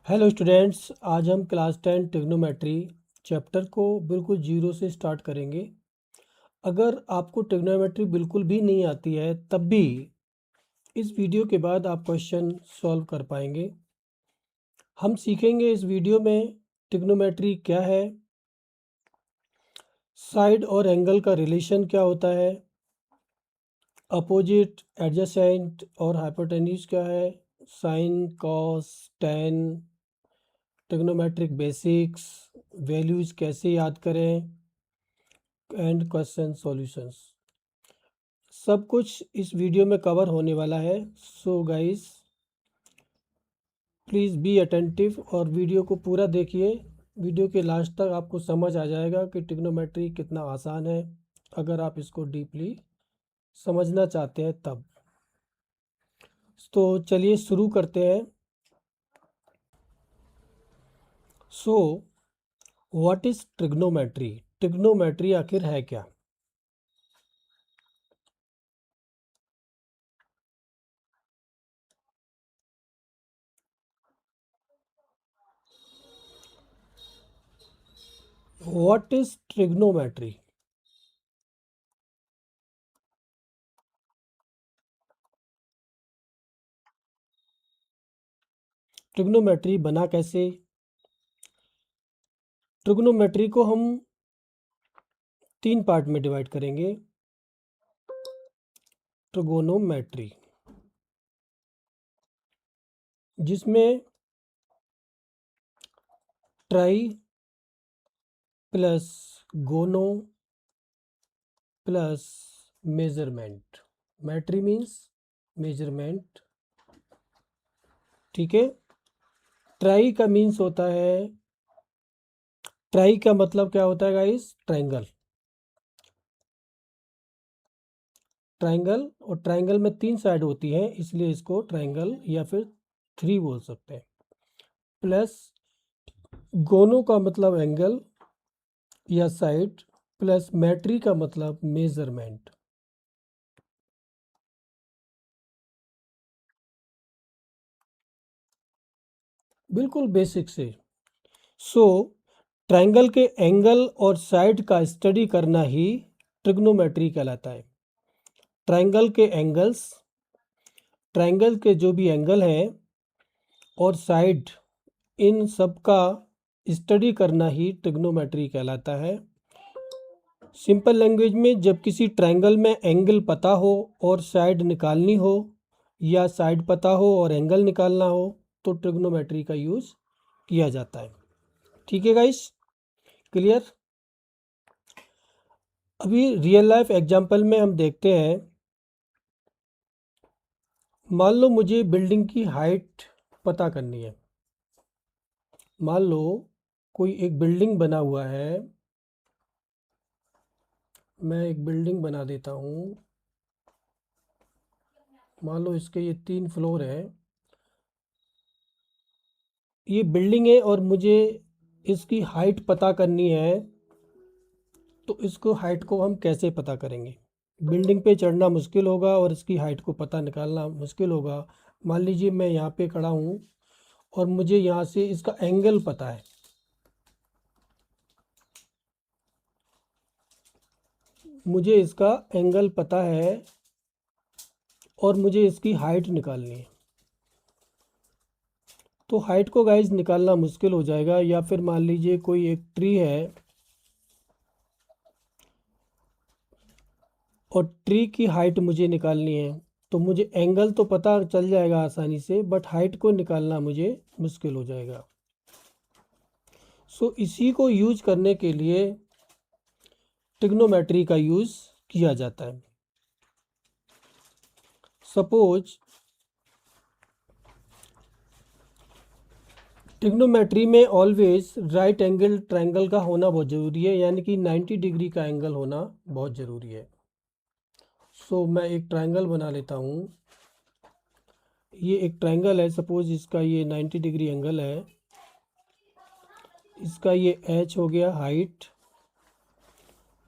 Hello students, आज हम class 10 trigonometry chapter को बिल्कुल जीरो से स्टार्ट करेंगे। अगर आपको ट्रिग्नोमेट्री बिल्कुल भी नहीं आती है तब भी इस वीडियो के बाद आप क्वेश्चन सॉल्व कर पाएंगे। हम सीखेंगे इस वीडियो में ट्रिग्नोमेट्री क्या है, साइड और एंगल का रिलेशन क्या होता है, अपोजिट, एडजेसेंट और हाइपोटेन्यूज क्या है, sine, cos, tan, trigonometric basics, values कैसे याद करें एंड क्वेश्चन सॉल्यूशंस, सब कुछ इस वीडियो में कवर होने वाला है। So guys please be attentive और वीडियो को पूरा देखिए। वीडियो के लास्ट तक आपको समझ आ जाएगा कि ट्रिग्नोमेट्री कितना आसान है, अगर आप इसको डीपली समझना चाहते हैं तब। तो चलिए शुरू करते हैं। So what is trigonometry? Trigonometry आखिर है क्या? What is trigonometry? ट्रिग्नोमेट्री बना कैसे? ट्रिग्नोमेट्री को हम 3 पार्ट में डिवाइड करेंगे। ट्रिगोनोमेट्री, जिसमें ट्राई प्लस गोनो प्लस मेजरमेंट। मैट्री मीन्स मेजरमेंट, ठीक है। ट्राई का मीन्स होता है, ट्राई का मतलब क्या होता है गाइस? ट्रायंगल। ट्रायंगल, और ट्रायंगल में 3 साइड होती हैं, इसलिए इसको ट्रायंगल या फिर 3 बोल सकते हैं। प्लस गोनो का मतलब एंगल या साइड, प्लस मैट्री का मतलब मेजरमेंट। बिल्कुल बेसिक से। सो ट्रायंगल के एंगल और साइड का स्टडी करना ही ट्रिग्नोमेट्री कहलाता है। ट्रायंगल के एंगल्स, ट्रायंगल के जो भी एंगल हैं और साइड, इन सब का स्टडी करना ही ट्रिग्नोमेट्री कहलाता है। सिंपल लैंग्वेज में, जब किसी ट्रायंगल में एंगल पता हो और साइड निकालनी हो, या साइड पता हो और एंगल निकालना हो, तो ट्रिग्नोमेट्री का यूज़ किया जाता है। ठीक है गाइस, क्लियर? अभी रियल लाइफ एग्जांपल में हम देखते हैं। मान लो मुझे बिल्डिंग की हाइट पता करनी है। मान लो कोई एक बिल्डिंग बना हुआ है, मैं एक बिल्डिंग बना देता हूँ। मान लो इसके ये 3 फ्लोर है, ये बिल्डिंग है और मुझे इसकी हाइट पता करनी है। तो इसको हाइट को हम कैसे पता करेंगे? बिल्डिंग पे चढ़ना मुश्किल होगा और इसकी हाइट को पता निकालना मुश्किल होगा। मान लीजिए मैं यहाँ पे खड़ा हूँ और मुझे यहाँ से इसका एंगल पता है। मुझे इसका एंगल पता है और मुझे इसकी हाइट निकालनी है। तो हाइट को गाइज निकालना मुश्किल हो जाएगा। या फिर मान लीजिए कोई एक ट्री है और ट्री की हाइट मुझे निकालनी है, तो मुझे एंगल तो पता चल जाएगा आसानी से, बट हाइट को निकालना मुझे मुश्किल हो जाएगा। सो इसी को यूज करने के लिए ट्रिग्नोमेट्री का यूज़ किया जाता है। सपोज ट्रिग्नोमेट्री में ऑलवेज राइट एंगल ट्रायंगल का होना बहुत ज़रूरी है, यानी कि 90 डिग्री का एंगल होना बहुत ज़रूरी है। सो मैं एक ट्रायंगल बना लेता हूँ। ये एक ट्रायंगल है, सपोज इसका ये 90 डिग्री एंगल है। इसका ये एच हो गया हाइट,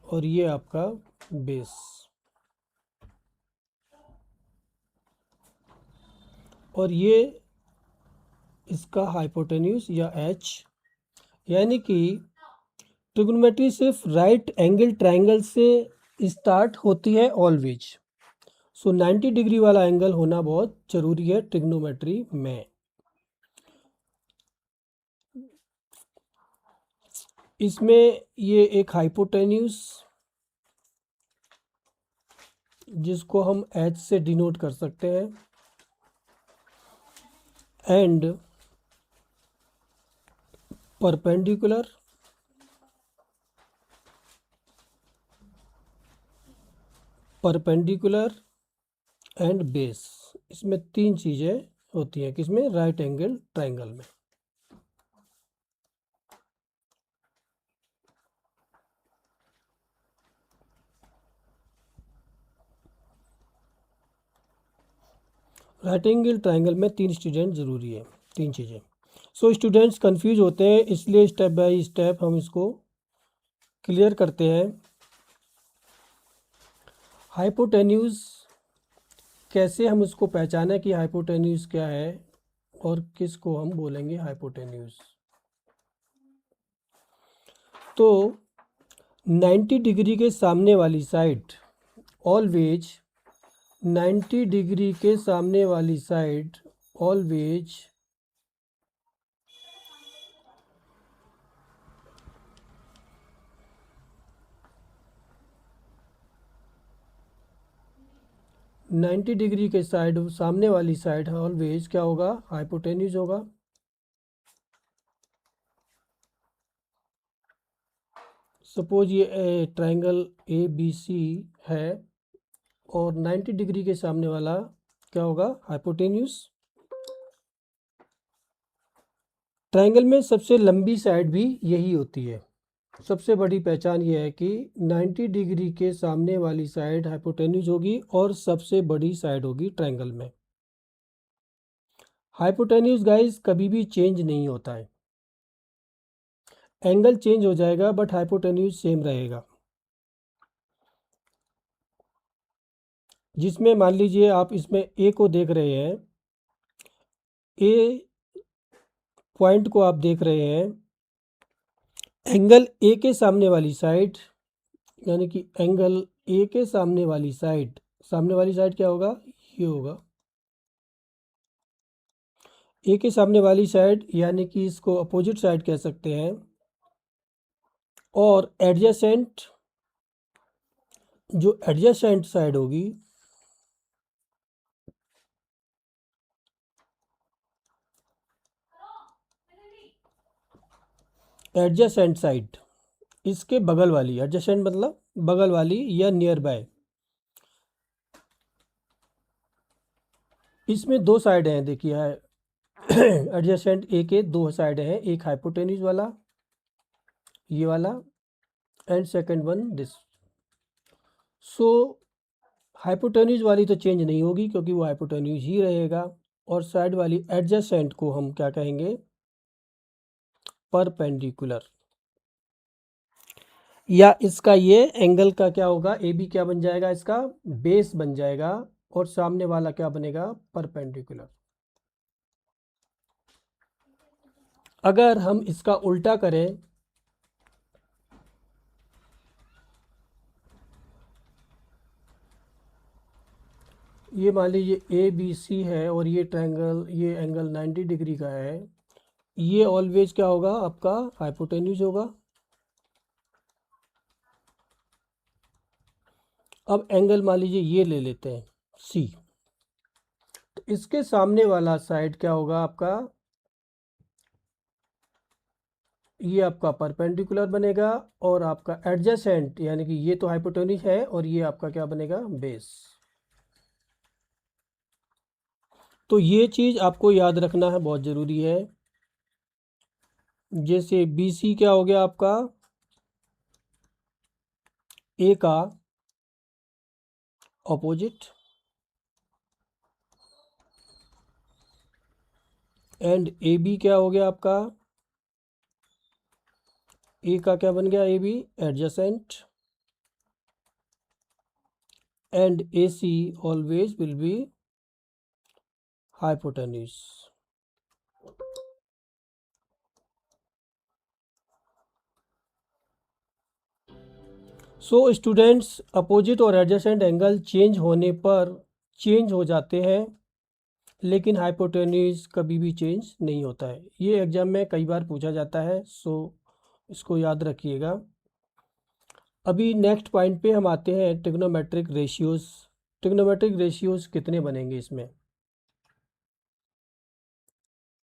और ये आपका बेस। और ये इसका हाइपोटेन्यूज या एच, यानी कि ट्रिग्नोमेट्री सिर्फ राइट एंगल ट्रायंगल से स्टार्ट होती है ऑलवेज। सो 90 डिग्री वाला एंगल होना बहुत जरूरी है ट्रिग्नोमेट्री में। इसमें ये एक हाइपोटेन्यूज जिसको हम एच से डिनोट कर सकते हैं, एंड परपेंडिकुलर एंड बेस। इसमें 3 चीज़ें होती हैं, किसमें? राइट एंगल ट्रायंगल में। राइट एंगल ट्रायंगल में 3 स्टूडेंट ज़रूरी है, 3 चीज़ें। सो स्टूडेंट्स कंफ्यूज होते हैं, इसलिए स्टेप बाय स्टेप हम इसको क्लियर करते हैं। हाइपोटेन्यूज कैसे हम उसको पहचानें कि हाइपोटेन्यूज क्या है और किसको हम बोलेंगे हाइपोटेन्यूज। तो 90 डिग्री के सामने वाली साइड ऑलवेज 90 डिग्री के सामने वाली साइड ऑलवेज नाइन्टी डिग्री के साइड सामने वाली साइड ऑलवेज क्या होगा? हाइपोटेन्यूज होगा। सपोज ये ट्रायंगल ए बी सी है और 90 डिग्री के सामने वाला क्या होगा? हाइपोटेन्यूज। ट्रायंगल में सबसे लंबी साइड भी यही होती है। सबसे बड़ी पहचान ये है कि 90 डिग्री के सामने वाली साइड हाइपोटेन्यूज होगी और सबसे बड़ी साइड होगी ट्रायंगल में। हाइपोटेन्यूज गाइस कभी भी चेंज नहीं होता है, एंगल चेंज हो जाएगा बट हाइपोटेन्यूज सेम रहेगा। जिसमें मान लीजिए आप इसमें ए को देख रहे हैं, ए पॉइंट को आप देख रहे हैं, एंगल ए के सामने वाली साइड, यानी कि एंगल ए के सामने वाली साइड क्या होगा? ये होगा ए के सामने वाली साइड, यानी कि इसको अपोजिट साइड कह सकते हैं। और एडजेसेंट, जो एडजेसेंट साइड होगी, एडजेसेंट साइड इसके बगल वाली, एडजेसेंट मतलब बगल वाली या नियर बाय। इसमें 2 साइड हैं, देखिए है एडजेसेंट ए के 2 साइड हैं, एक हाइपोटेन्यूज वाला ये वाला and second one this. So hypotenuse वाली तो चेंज नहीं होगी क्योंकि वो हाइपोटेन्यूज ही रहेगा, और साइड वाली एडजेसेंट को हम क्या कहेंगे? परपेंडिकुलर। या इसका ये एंगल का क्या होगा? ए बी क्या बन जाएगा? इसका बेस बन जाएगा, और सामने वाला क्या बनेगा? परपेंडिकुलर। अगर हम इसका उल्टा करें, ये मान लीजिए ए बी सी है और ये ट्रायंगल, ये एंगल 90 डिग्री का है, ये ऑलवेज क्या होगा? आपका हाइपोटेन्यूज होगा। अब एंगल मान लीजिए ये ले लेते हैं सी, तो इसके सामने वाला साइड क्या होगा आपका? ये आपका परपेंडिकुलर बनेगा, और आपका एडजेसेंट, यानी कि ये तो हाइपोटेन्यूज है और ये आपका क्या बनेगा? बेस। तो ये चीज़ आपको याद रखना है, बहुत ज़रूरी है। जैसे बी सी क्या हो गया आपका? ए का ऑपोजिट, एंड ए बी क्या हो गया आपका? ए का क्या बन गया? A B adjacent, and A C always will be hypotenuse। So students, opposite और एडजेसेंट एंगल चेंज होने पर चेंज हो जाते हैं, लेकिन हाइपोटेन्यूज कभी भी चेंज नहीं होता है। ये एग्जाम में कई बार पूछा जाता है, सो इसको याद रखिएगा। अभी नेक्स्ट पॉइंट पे हम आते हैं, ट्रिग्नोमेट्रिक रेशियोज। ट्रिग्नोमेट्रिक रेशियोज कितने बनेंगे इसमें?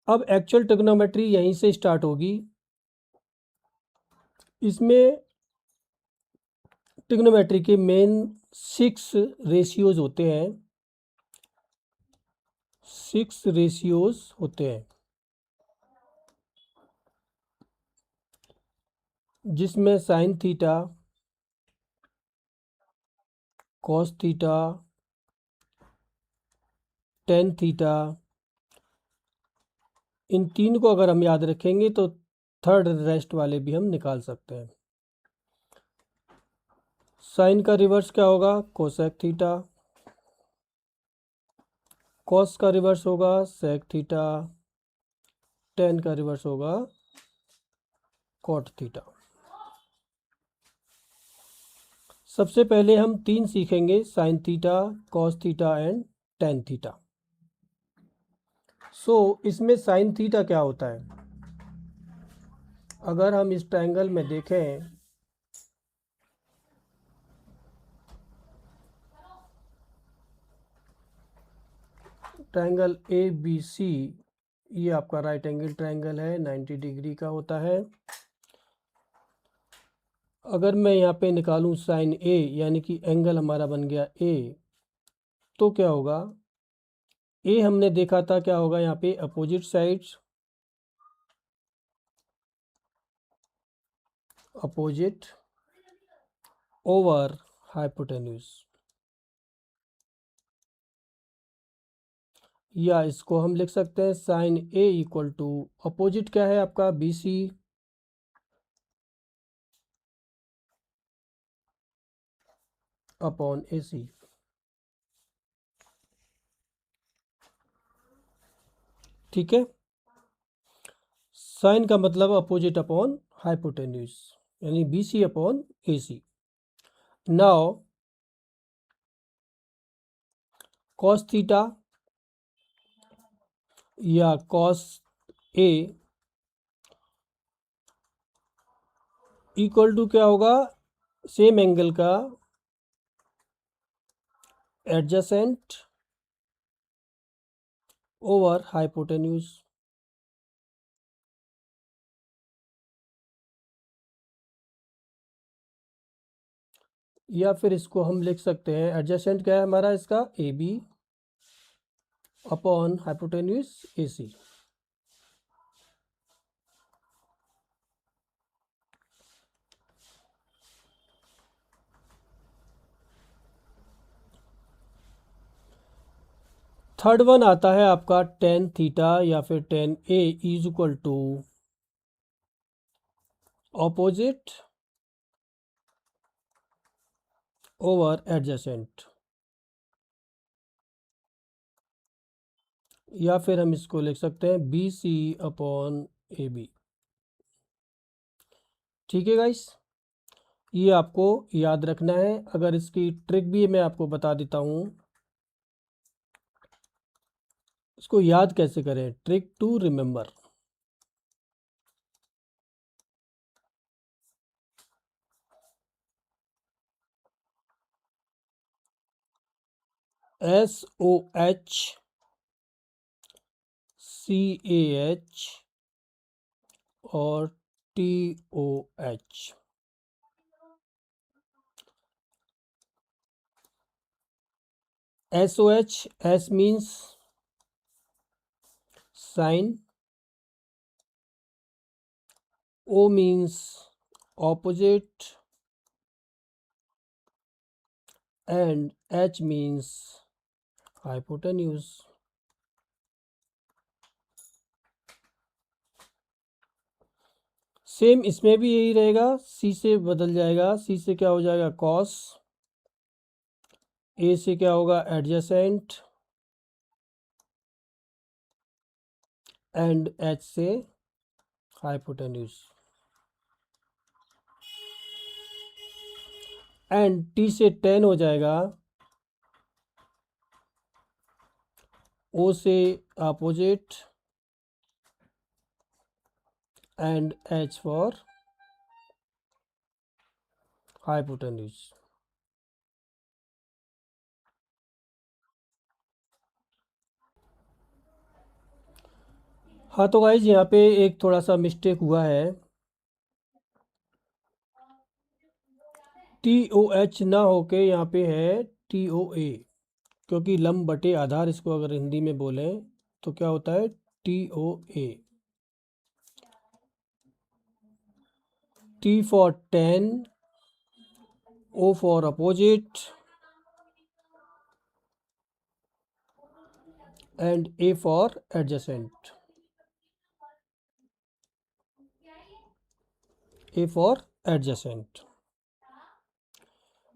अब एक्चुअल ट्रिग्नोमेट्री यहीं से स्टार्ट होगी। इसमें ट्रिग्नोमेट्री के मेन 6 रेशियोज होते हैं। 6 रेशियोज होते हैं, जिसमें sine theta, cos theta, tan theta, इन तीन को अगर हम याद रखेंगे तो थर्ड रेस्ट वाले भी हम निकाल सकते हैं। साइन का रिवर्स क्या होगा? Cosec theta. कॉस का रिवर्स होगा सेक थीटा। टेन का रिवर्स होगा कॉट थीटा। सबसे पहले हम 3 सीखेंगे, sine theta, cos theta and tan theta. So इसमें साइन थीटा क्या होता है? अगर हम इस ट्रायंगल में देखें, ट्रायंगल ए बी सी, ये आपका राइट एंगल ट्रायंगल है, 90 डिग्री का होता है। अगर मैं यहाँ पे निकालूं साइन ए, यानी कि एंगल हमारा बन गया ए, तो क्या होगा? ए हमने देखा था क्या होगा यहाँ पे, opposite sides, opposite over hypotenuse, या इसको हम लिख सकते हैं sine A equal to, opposite क्या है आपका, बी सी, अपॉन ए सी। ठीक है, साइन का मतलब अपोजिट अपॉन हाइपोटेन्यूज, यानी बी सी अपॉन ए सी। नाउ कॉस थीटा या कॉस ए इक्वल टू क्या होगा? सेम एंगल का एडजेसेंट ओवर हाइपोटेन्यूज, या फिर इसको हम लिख सकते हैं, एडजेसेंट क्या है हमारा इसका, A B upon hypotenuse A C. Third one आता है आपका टेन थीटा या फिर tan A is equal to opposite over adjacent, या फिर हम इसको लिख सकते हैं B C upon A B. ठीक है गाइस, ये आपको याद रखना है। अगर इसकी ट्रिक भी मैं आपको बता देता हूँ, इसको याद कैसे करें, trick to remember. S O H C A H और T O H. S O H, S means sine, O means opposite, and H means hypotenuse. Same इसमें भी यही रहेगा, C से बदल जाएगा, C से क्या हो जाएगा cos, A से क्या होगा एडजेसेंट, एंड H से हाइपोटेन्यूज। एंड टी से टेन हो जाएगा, ओ से opposite, and H for hypotenuse. हाँ तो गाइज यहाँ पे एक थोड़ा सा मिस्टेक हुआ है, टी ओ एच ना होके यहाँ पे है टी ओ ए, क्योंकि लंब बटे आधार इसको अगर हिंदी में बोलें तो क्या होता है, T O A. T for tan, O for opposite, and A for adjacent. A for adjacent.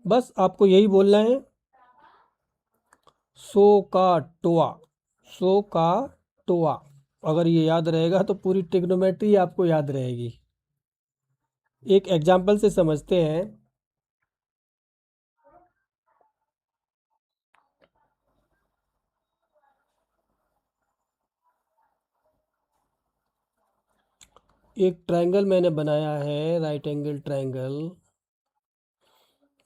बस आपको यही बोलना है, सो का टोआ, सो का टोआ। अगर ये याद रहेगा तो पूरी ट्रिग्नोमेट्री आपको याद रहेगी। एक एग्जाम्पल से समझते हैं। एक ट्रायंगल मैंने बनाया है, राइट एंगल ट्रायंगल,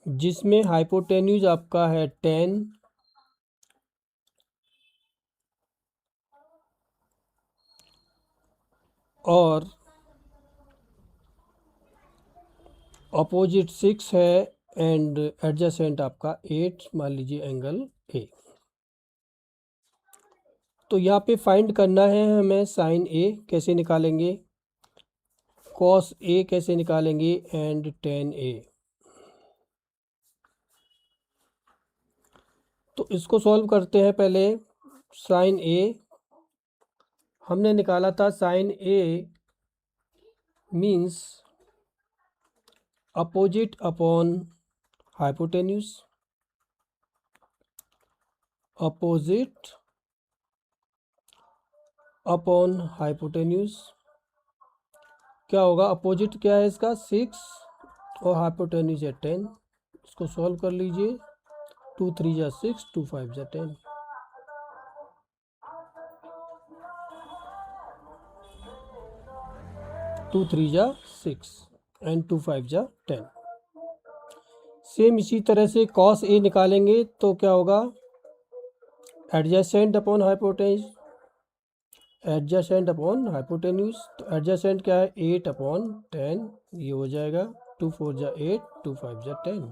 जिसमें हाइपोटेन्यूज आपका है 10, और अपोजिट 6 है, एंड एडजेसेंट आपका 8, मान लीजिए एंगल ए। तो यहाँ पे फाइंड करना है हमें साइन ए कैसे निकालेंगे, कॉस ए कैसे निकालेंगे, एंड टेन ए। तो इसको सॉल्व करते हैं पहले। साइन ए हमने निकाला था, sine A means opposite upon hypotenuse, opposite upon hypotenuse. क्या होगा, अपोजिट क्या है इसका 6 और हाइपोटेन्यूज है 10। इसको सॉल्व कर लीजिए, 2 3 जा 6, 2 5 जा 10। 2 3 जा 6 एंड 2 5 जा 10। सेम इसी तरह से कॉस ए निकालेंगे तो क्या होगा, adjacent upon hypotenuse, adjacent upon hypotenuse. तो एडजेसेंट क्या है, 8 अपॉन 10, ये हो जाएगा 2 4 जा 8, 2 5 जा 10।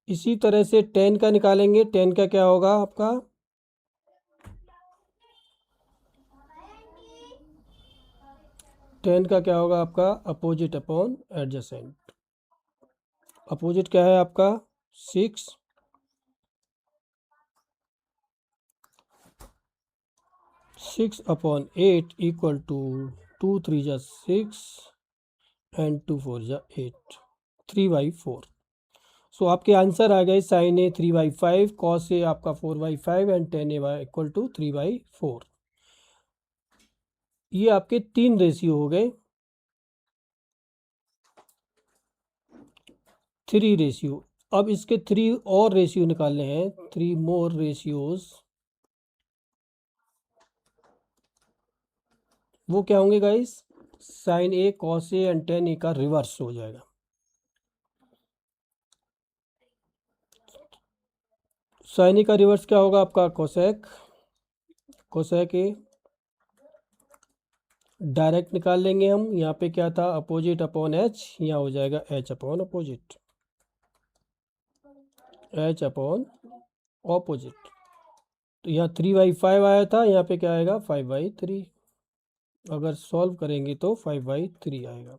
इसी तरह से 10 का निकालेंगे, 10 का क्या होगा आपका, टेन का क्या होगा आपका, अपोजिट अपॉन एडजेसेंट। अपोजिट क्या है आपका 6, 6 अपॉन 8 इक्वल टू 2 3 जा 6 एंड 2 4 जा 8, 3/4। सो आपके आंसर आ गए, साइन ए 3/5, कॉस ए आपका 4/5, and tan A equal to 3/4। ये आपके 3 रेशियो हो गए, 3 रेशियो। अब इसके 3 और रेशियो निकालने हैं, 3 मोर रेशियोज। वो क्या होंगे guys, sine A, cos A and tan A का रिवर्स हो जाएगा। साइन ए का रिवर्स क्या होगा आपका, कोसेक, कोसेक ए। डायरेक्ट निकाल लेंगे हम, यहाँ पे क्या था, अपोजिट अपॉन एच, यहाँ हो जाएगा H upon opposite, H upon opposite. तो यहाँ 3/5 आया था, यहाँ पे क्या आएगा 5/3। अगर सॉल्व करेंगे तो 5/3 आएगा।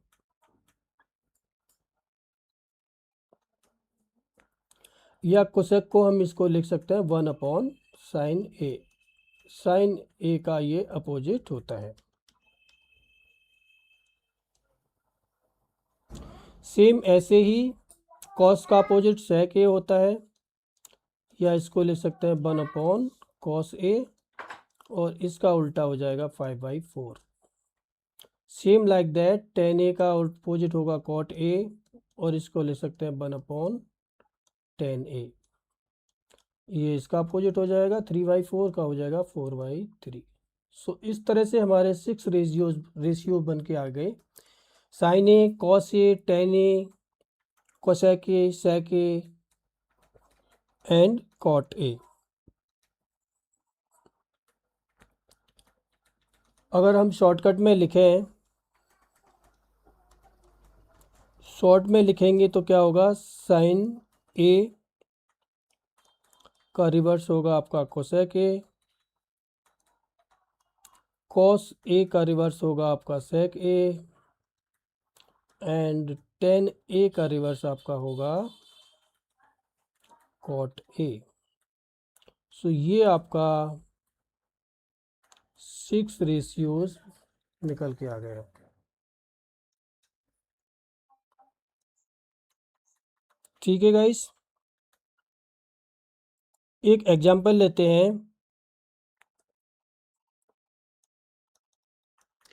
या कोसेक को हम इसको लिख सकते हैं 1 अपॉन साइन ए। साइन ए का ये अपोजिट होता है। सेम ऐसे ही कॉस का अपोजिट सेक ए होता है, या इसको लिख सकते हैं 1 अपॉन कॉस ए, और इसका उल्टा हो जाएगा 5/4। Same like that ten A का अपोजिट होगा कॉट ए, और इसको ले सकते हैं 1/10a। ये इसका अपोजिट हो जाएगा, 3/4 का हो जाएगा 4/3। सो इस तरह से हमारे 6 रेशियो बन के आ गए, sine A, cos A, tan A, cosec A, sec A and cot A. अगर हम शॉर्टकट में लिखें, शॉर्ट में लिखेंगे तो क्या होगा, साइन ए का रिवर्स होगा आपका कोसेक ए, कॉस ए का रिवर्स होगा आपका सेक ए एंड टेन ए का रिवर्स आपका होगा कॉट ए। सो ये आपका 6 रेशियोज निकल के आ गए। ठीक है गाइस, एक एग्जांपल लेते हैं।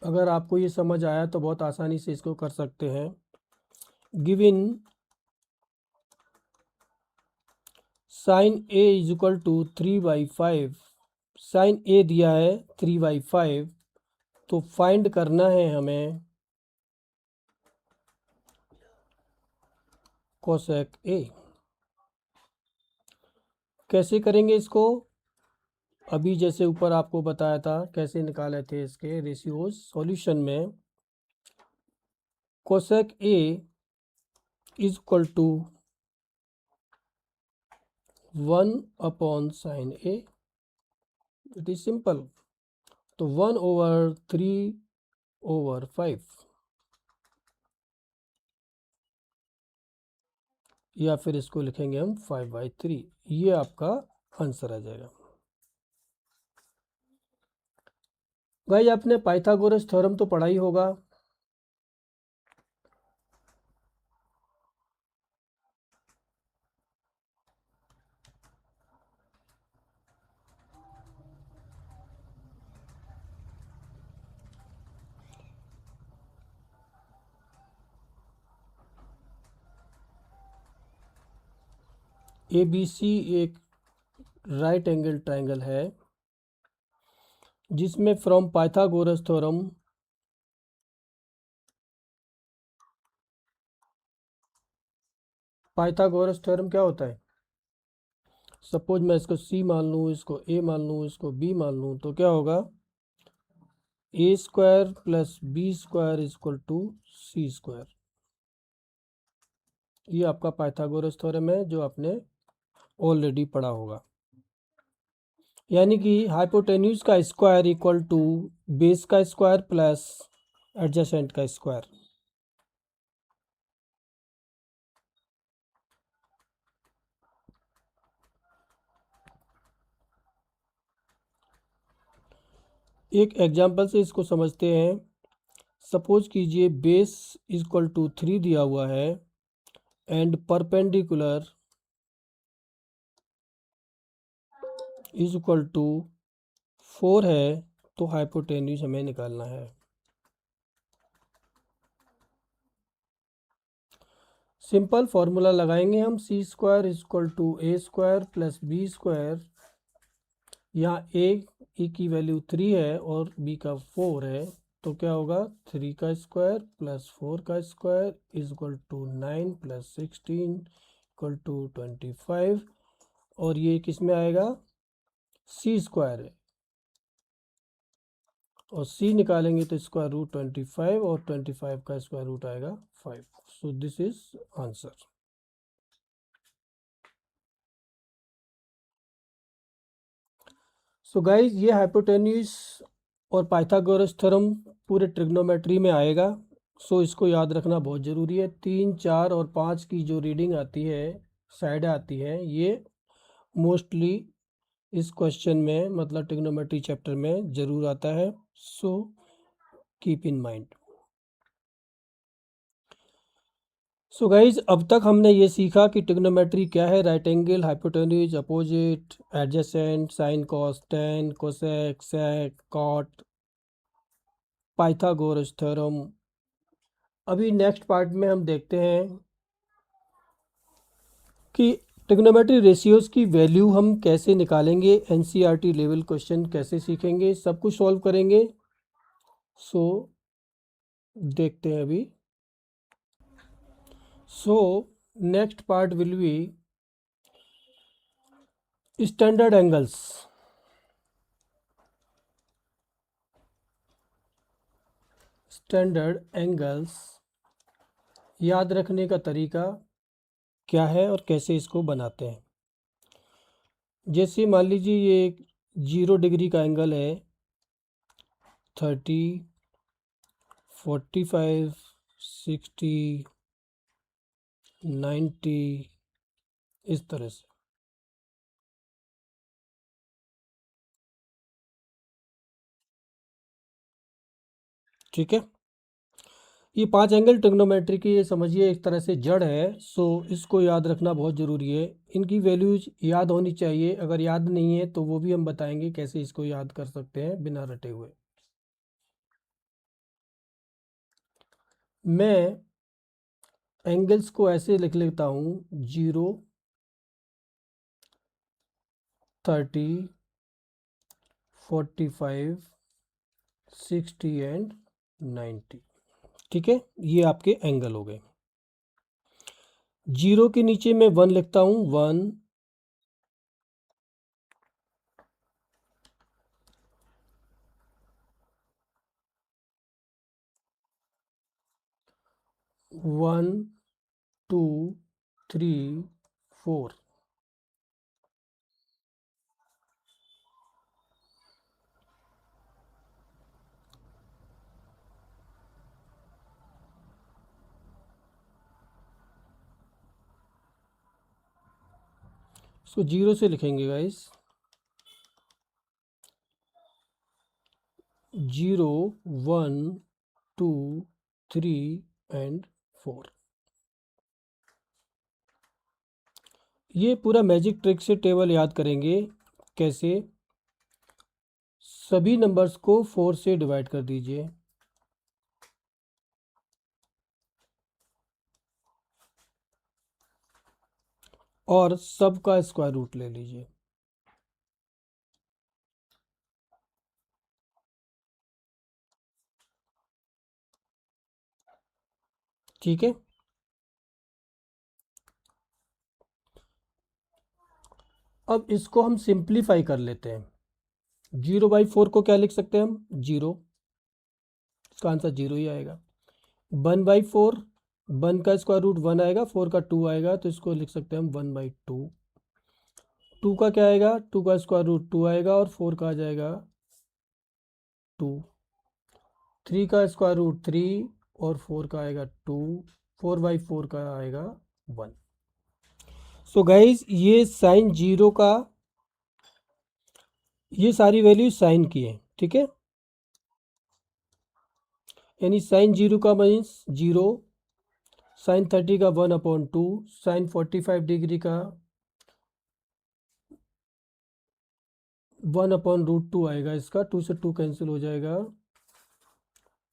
अगर आपको ये समझ आया तो बहुत आसानी से इसको कर सकते हैं। Given sine A is equal to 3/5, sine A दिया है 3/5, तो फाइंड करना है हमें कोसेक ए। कैसे करेंगे इसको, अभी जैसे ऊपर आपको बताया था कैसे निकाले थे इसके रेशियोज। सॉल्यूशन में cosec A is equal to 1/sin A, it is simple. तो 1/3/5 या फिर इसको लिखेंगे हम 5/3। ये आपका आंसर आ जाएगा। भाई आपने पाइथागोरस थ्योरम तो पढ़ा ही होगा। ABC एक राइट एंगल ट्राइंगल है जिसमें from Pythagoras theorem Pythagoras theorem क्या होता है। सपोज मैं इसको C मान लूँ, इसको A मान लूँ, इसको B मान लूँ, तो क्या होगा, A² + B² equal to C²। ये आपका पाइथागोरस थ्योरम है जो आपने ऑलरेडी पढ़ा होगा। यानी कि हाइपोटेन्यूज का स्क्वायर इक्वल टू बेस का स्क्वायर प्लस एडजेसेंट का स्क्वायर। एक एग्जांपल से इसको समझते हैं। सपोज कीजिए बेस इक्वल टू 3 दिया हुआ है and perpendicular is equal to 4 है, तो हाइपोटेन्यूज हमें निकालना है। सिंपल फॉर्मूला लगाएंगे हम, C² equal to A² + B²। यहाँ ए की वैल्यू 3 है और बी का 4 है, तो क्या होगा, 3 का स्क्वायर प्लस 4 का square is equal to 9 + 16 equal to 25। और ये किस में आएगा, C² है, और C निकालेंगे तो √25 और 25 का स्क्वायर रूट आएगा 5। सो this is answer. So guys ये हाइपोटेन्यूज और पाइथागोरस थ्योरम पूरे ट्रिग्नोमेट्री में आएगा। सो इसको याद रखना बहुत ज़रूरी है। 3, 4 और 5 की जो रीडिंग आती है, साइड आती है, ये मोस्टली इस क्वेश्चन में मतलब ट्रिग्नोमेट्री चैप्टर में ज़रूर आता है। So keep in mind. So guys अब तक हमने ये सीखा कि ट्रिग्नोमेट्री क्या है, right angle, hypotenuse, opposite, adjacent, sine, cos, tan, cosec, sec, cot, Pythagoras theorem. अभी नेक्स्ट पार्ट में हम देखते हैं कि ट्रिग्नोमेट्री रेशियोज़ की वैल्यू हम कैसे निकालेंगे, एनसीईआरटी लेवल क्वेश्चन कैसे सीखेंगे, सब कुछ सॉल्व करेंगे। सो देखते हैं अभी। So next part will be standard angles. Standard angles याद रखने का तरीका क्या है और कैसे इसको बनाते हैं। जैसे मान लीजिए ये एक 0 डिग्री का एंगल है, 30, 45, 60, 90, इस तरह से। ठीक है, ये 5 एंगल ट्रिग्नोमेट्री की ये समझिए एक तरह से जड़ है। सो इसको याद रखना बहुत ज़रूरी है। इनकी वैल्यूज याद होनी चाहिए। अगर याद नहीं है तो वो भी हम बताएंगे कैसे इसको याद कर सकते हैं बिना रटे हुए। मैं एंगल्स को ऐसे लिख लेता हूँ, 0, 30, 45, 60 एंड 90। ठीक है, ये आपके एंगल हो गए। 0 के नीचे मैं 1 लिखता हूँ, 1, 1, 2, 3, 4। इसको 0 से लिखेंगे गाइस, 0, 1, 2, 3 एंड 4। ये पूरा मैजिक ट्रिक से टेबल याद करेंगे। कैसे? सभी नंबर्स को 4 से डिवाइड कर दीजिए और सब का स्क्वायर रूट ले लीजिए। ठीक है, अब इसको हम सिंप्लीफाई कर लेते हैं। 0/4 को क्या लिख सकते हैं हम? 0। इसका आंसर 0 ही आएगा। 1/4, 1 का स्क्वायर रूट 1 आएगा, 4 का 2 आएगा, तो इसको लिख सकते हैं हम 1/2। 2 का क्या आएगा? 2 का स्क्वायर रूट 2 आएगा और 4 का आ जाएगा 2। 3 का स्क्वायर रूट 3 और 4 का आएगा 2। 4/4 का आएगा 1। सो गाइज ये साइन 0 का, ये सारी वैल्यू साइन की है। ठीक है, यानी साइन 0 का मीन्स 0, साइन 30 का 1/2, साइन 45 डिग्री का 1/√2 आएगा। इसका 2 से 2 कैंसिल हो जाएगा,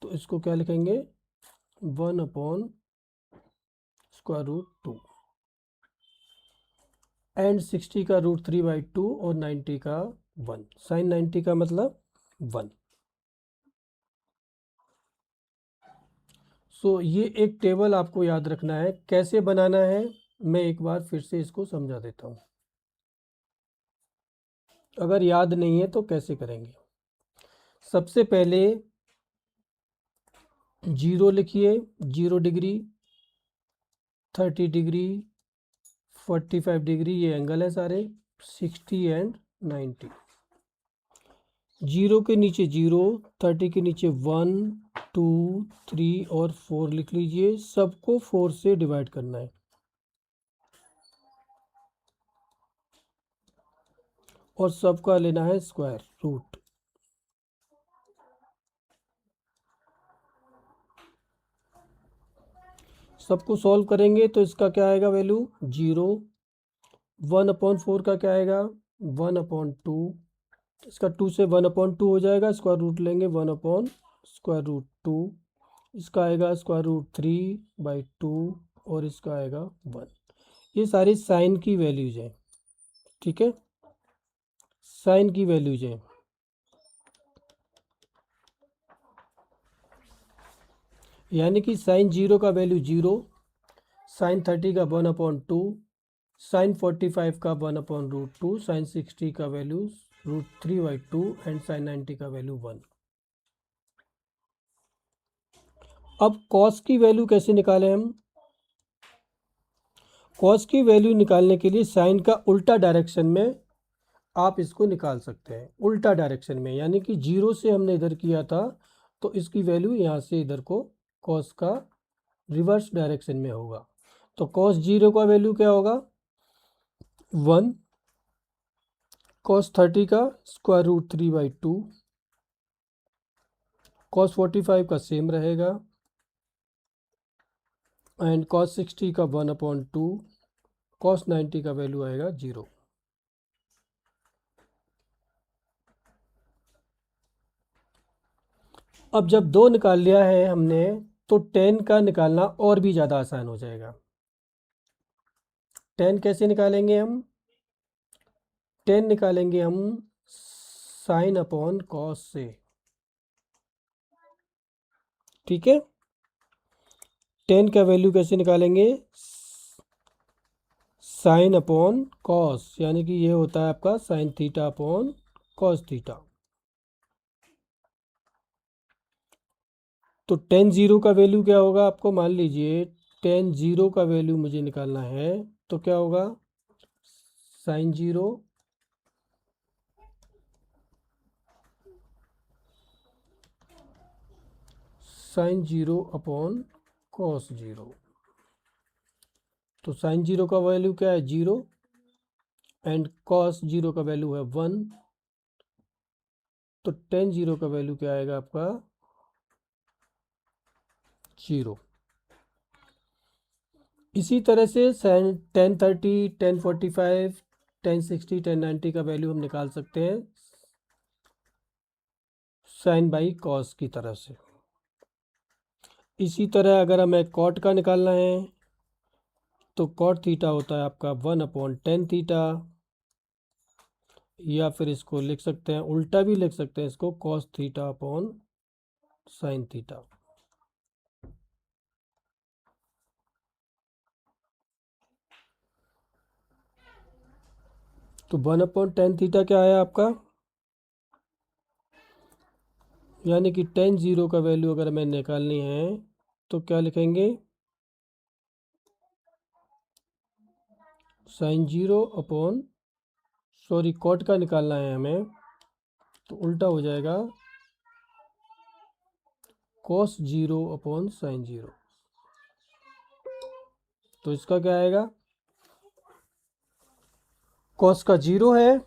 तो इसको क्या लिखेंगे? 1/√2 एंड 60 का √3/2 और 90 का 1। साइन 90 का मतलब 1। सो ये एक टेबल आपको याद रखना है। कैसे बनाना है मैं एक बार फिर से इसको समझा देता हूँ। अगर याद नहीं है तो कैसे करेंगे? सबसे पहले 0 लिखिए, 0 डिग्री, 30 डिग्री, 45 डिग्री, ये एंगल है सारे, 60 एंड 90। 0 के नीचे 0, 30 के नीचे 1, 2, 3 और 4 लिख लीजिए। सबको 4 से डिवाइड करना है और सबका लेना है स्क्वायर रूट। सबको सॉल्व करेंगे तो इसका क्या आएगा वैल्यू? 0। 1/4 का क्या आएगा? 1/2। इसका 2 से 1/2 हो जाएगा, स्क्वायर रूट लेंगे 1/√2। इसका आएगा स्क्वायर रूट 3/2 और इसका आएगा 1। ये सारी साइन की वैल्यूज हैं, ठीक है, साइन की वैल्यूज हैं। यानी कि साइन 0 का वैल्यू 0, साइन 30 का 1/2, साइन 45 का 1/√2, साइन 60 का वैल्यू √3/2 एंड साइन 90 का वैल्यू 1। अब कॉस की वैल्यू कैसे निकालें हम? कॉस की वैल्यू निकालने के लिए साइन का उल्टा डायरेक्शन में आप इसको निकाल सकते हैं, उल्टा डायरेक्शन में, यानी कि 0 से हमने इधर किया था तो इसकी वैल्यू यहाँ से इधर को कॉस का रिवर्स डायरेक्शन में होगा। तो कॉस 0 का वैल्यू क्या होगा? 1। कॉस 30 का √3/2। कॉस 45 का सेम रहेगा एंड कॉस 60 का 1/2। कॉस 90 का वैल्यू आएगा 0। अब जब 2 निकाल लिया है हमने तो 10 का निकालना और भी ज़्यादा आसान हो जाएगा। 10 कैसे निकालेंगे हम? 10 निकालेंगे हम साइन अपॉन कॉस से, ठीक है। 10 का वैल्यू कैसे निकालेंगे? साइन अपॉन कॉस, यानी कि ये होता है आपका sine theta upon cos theta. तो 10 0 का वैल्यू क्या होगा? आपको मान लीजिए 10 0 का वैल्यू मुझे निकालना है तो क्या होगा? Sine 0 sine 0 upon cos 0। तो साइन 0 का वैल्यू क्या है? 0 एंड कॉस 0 का वैल्यू है 1। तो 10 0 का वैल्यू क्या आएगा आपका? 0। इसी तरह से 10 30 10 45 10 60 10 90 का वैल्यू हम निकाल सकते हैं साइन बाई कॉस की तरह से। इसी तरह अगर हमें कॉट का निकालना है तो कॉट थीटा होता है आपका 1/10 थीटा, या फिर इसको लिख सकते हैं, उल्टा भी लिख सकते हैं इसको, cos theta upon sine theta. तो 1/10 थीटा क्या है आपका? यानी कि 10 0 का वैल्यू अगर हमें निकालनी है तो क्या लिखेंगे? साइन 0 अपॉन, सॉरी कॉट का निकालना है हमें तो उल्टा हो जाएगा कॉस 0 अपॉन साइन 0। तो इसका क्या आएगा? कॉस का 0 है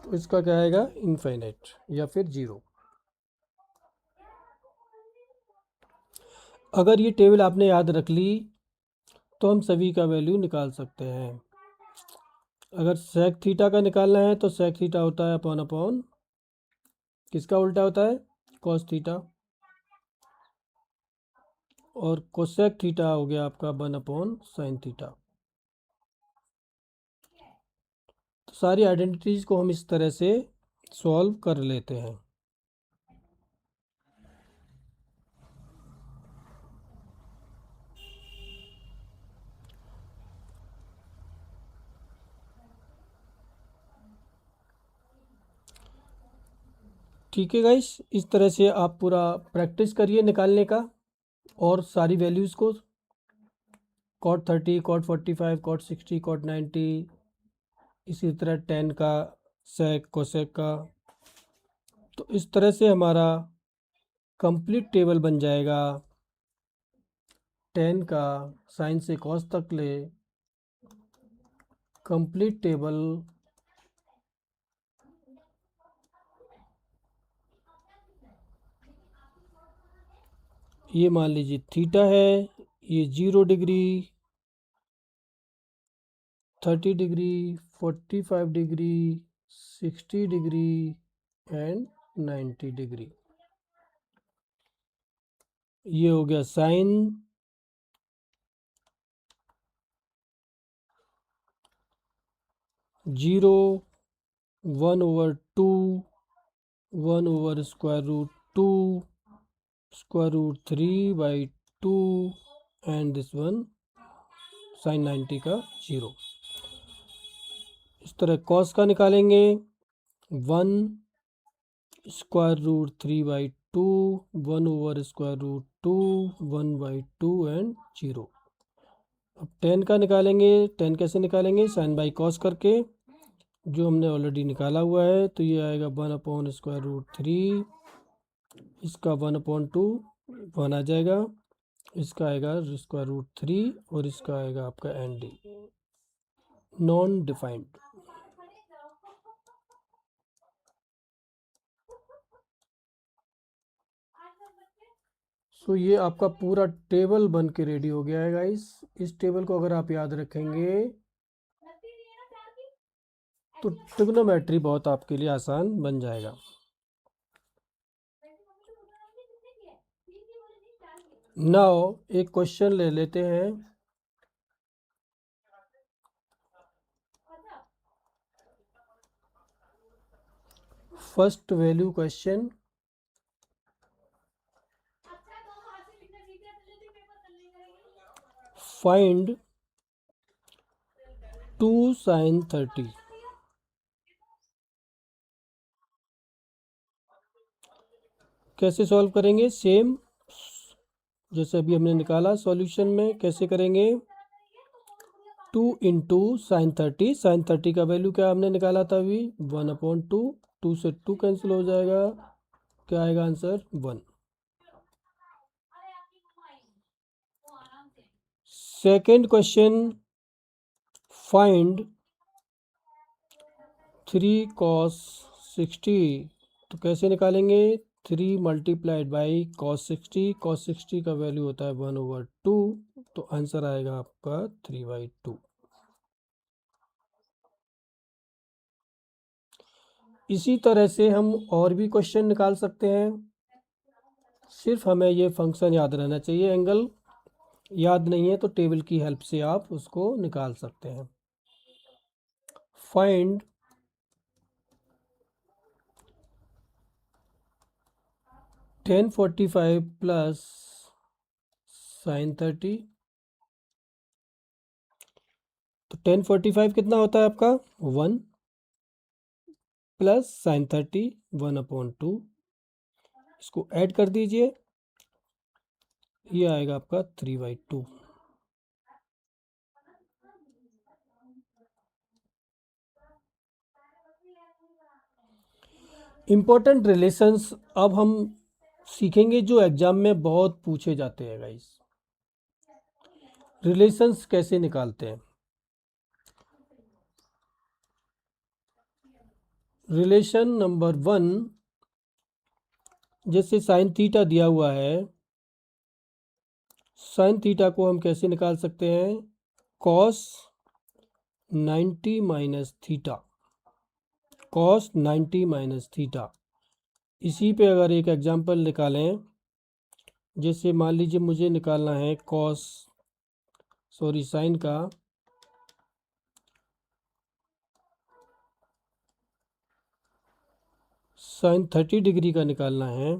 तो इसका क्या आएगा? इनफाइनाइट या फिर 0। अगर ये टेबल आपने याद रख ली तो हम सभी का वैल्यू निकाल सकते हैं। अगर सेक थीटा का निकालना है तो सेक थीटा होता है अपॉन अपॉन किसका उल्टा होता है? Cos theta. और कोसेक थीटा हो गया आपका 1/साइन थीटा। तो सारी आइडेंटिटीज को हम इस तरह से सॉल्व कर लेते हैं। ठीक है गाइस, इस तरह से आप पूरा प्रैक्टिस करिए निकालने का और सारी वैल्यूज़ को, कॉट 30 कॉट 45 कॉट 60 कॉट 90, इसी तरह 10 का, सेक कोसेक का। तो इस तरह से हमारा कंप्लीट टेबल बन जाएगा। 10 का साइन से कॉस तक ले कंप्लीट टेबल। ये मान लीजिए थीटा है, ये 0 degree, 30 degree, 45 degree, 60 degree and 90 degree. ये हो गया sine 0 1/2 1/√2 √3/2 and this one sine 90 का 0। इस तरह कॉस का निकालेंगे 1√3/2 1/√2 1/2 एंड 0। अब 10 का निकालेंगे। 10 कैसे निकालेंगे? साइन बाई कॉस करके, जो हमने ऑलरेडी निकाला हुआ है। तो ये आएगा 1/√3, इसका 1/2 1 आ जाएगा, इसका आएगा √3 और इसका आएगा आपका एन डी नॉन डिफाइंड। सो ये आपका पूरा टेबल बन के रेडी हो गया है गाइस। इस टेबल को अगर आप याद रखेंगे तो ट्रिग्नोमेट्री बहुत आपके लिए आसान बन जाएगा। नाउ एक क्वेश्चन ले लेते हैं। First value question, find 2 sin 30। कैसे सॉल्व करेंगे? सेम जैसे अभी हमने निकाला सॉल्यूशन में। कैसे करेंगे? 2 इंटू साइन 30। साइन 30 का वैल्यू क्या हमने निकाला था अभी? 1/2। 2 से 2 कैंसिल हो जाएगा, क्या आएगा answer? 1। Second question, find 3 cos 60। तो कैसे निकालेंगे? 3 मल्टीप्लाइड बाई cos 60। cos 60 का वैल्यू होता है 1/2, तो आंसर आएगा आपका 3/2। इसी तरह से हम और भी क्वेश्चन निकाल सकते हैं। सिर्फ हमें ये फंक्शन याद रहना चाहिए। एंगल याद नहीं है तो टेबल की हेल्प से आप उसको निकाल सकते हैं। Find 1045 plus sign 30। तो 1045 कितना होता है आपका? 1 प्लस साइन 30 1/2। इसको ऐड कर दीजिए, ये आएगा आपका 3/2। इंपॉर्टेंट रिलेशंस अब हम सीखेंगे जो एग्जाम में बहुत पूछे जाते हैं गाइस। रिलेशंस कैसे निकालते हैं? रिलेशन नंबर 1, जैसे साइन थीटा दिया हुआ है, साइन थीटा को हम कैसे निकाल सकते हैं? Cos 90 minus theta. Cos 90 minus theta. इसी पे अगर एक एग्जांपल निकालें, जैसे मान लीजिए मुझे निकालना है साइन का साइन 30 डिग्री का निकालना है।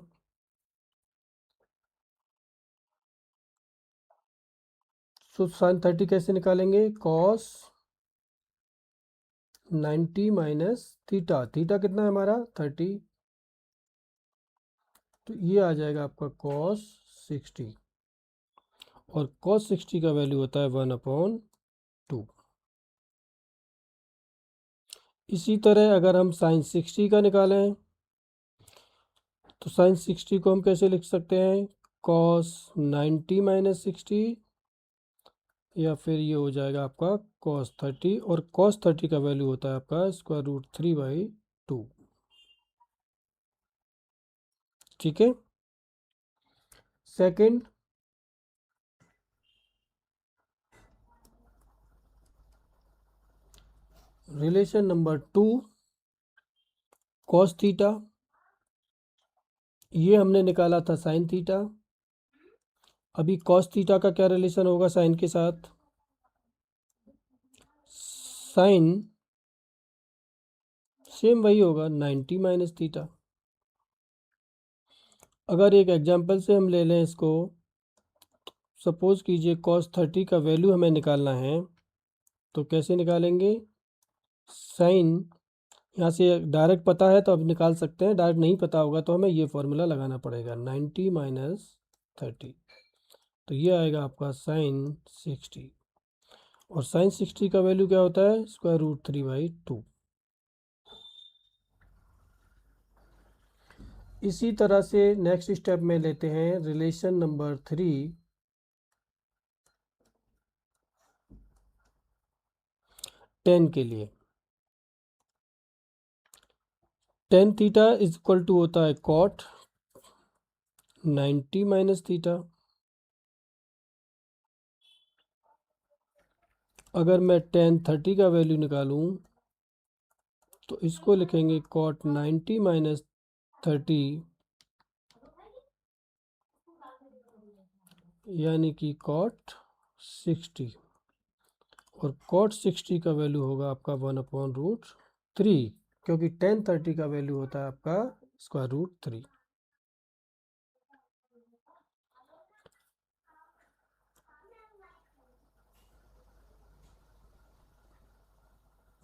तो साइन 30 कैसे निकालेंगे? Cos 90 minus theta. थीटा कितना है हमारा? 30। तो ये आ जाएगा आपका कॉस 60, और कॉस 60 का वैल्यू होता है 1/2। इसी तरह अगर हम साइन 60 का निकालें, तो साइन 60 को हम कैसे लिख सकते हैं? कॉस 90 माइनस 60, या फिर ये हो जाएगा आपका कॉस 30, और कॉस 30 का वैल्यू होता है आपका √3/2। ठीक है। Second, relation number 2, cos theta. ये हमने निकाला था साइन थीटा। अभी कॉस थीटा का क्या रिलेशन होगा साइन के साथ? साइन सेम वही होगा 90 माइनस थीटा। अगर एक एग्जांपल से हम ले लें इसको, सपोज कीजिए cos 30 का वैल्यू हमें निकालना है, तो कैसे निकालेंगे? साइन यहाँ से डायरेक्ट पता है तो अब निकाल सकते हैं, डायरेक्ट नहीं पता होगा तो हमें ये फॉर्मूला लगाना पड़ेगा 90 माइनस 30, तो ये आएगा आपका साइन 60। और साइन 60 का वैल्यू क्या होता है? √3/2। इसी तरह से नेक्स्ट स्टेप में लेते हैं रिलेशन नंबर 3, टेन के लिए। Tan theta is equal to होता है कॉट 90 माइनस थीटा। अगर मैं टेन 30 का वैल्यू निकालूं तो इसको लिखेंगे कॉट 90 माइनस 30, यानी कि कॉट 60। और कॉट 60 का वैल्यू होगा आपका 1/√3, क्योंकि टेन 30 का वैल्यू होता है आपका √3।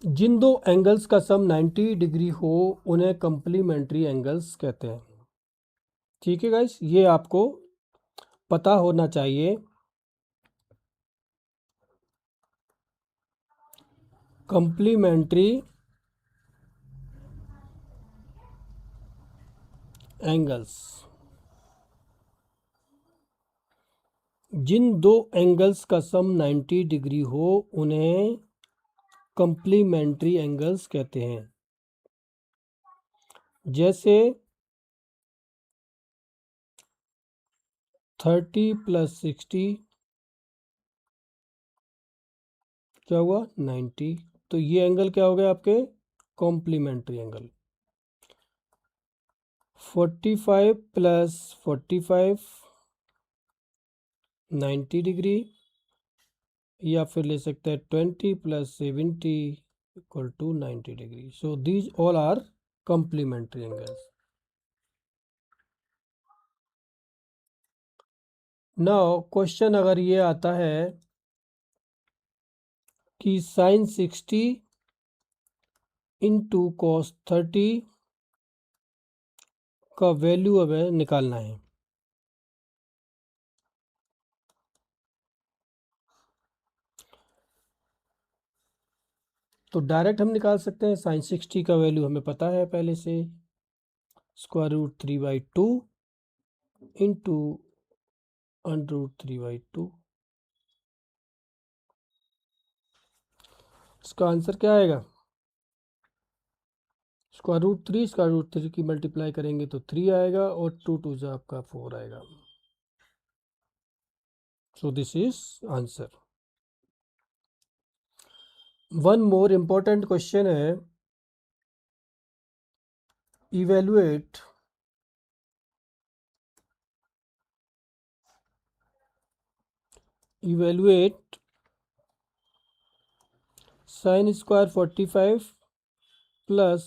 जिन दो एंगल्स का सम 90 डिग्री हो उन्हें कंप्लीमेंट्री एंगल्स कहते हैं। ठीक है गाइस, ये आपको पता होना चाहिए। कंप्लीमेंट्री एंगल्स, जिन दो एंगल्स का सम 90 डिग्री हो उन्हें कंप्लीमेंट्री एंगल्स कहते हैं। जैसे 30 + 60 क्या हुआ? 90। तो ये एंगल क्या हो गए आपके? Complementary angle. 45 + 45 90 डिग्री, या फिर ले सकते हैं 20 + 70 = 90 degree. So these all are complementary angles. Now question अगर ये आता है कि साइन 60 इंटू कॉस 30 का वैल्यू हमें निकालना है, तो डायरेक्ट हम निकाल सकते हैं। साइन 60 का वैल्यू हमें पता है पहले से, √3/2 इंटू √3/2। इसका आंसर क्या आएगा? √3 की मल्टीप्लाई करेंगे तो 3 आएगा, और 2 2 जा आपका 4 आएगा। So this is answer. One more important question है, evaluate sine square 45 plus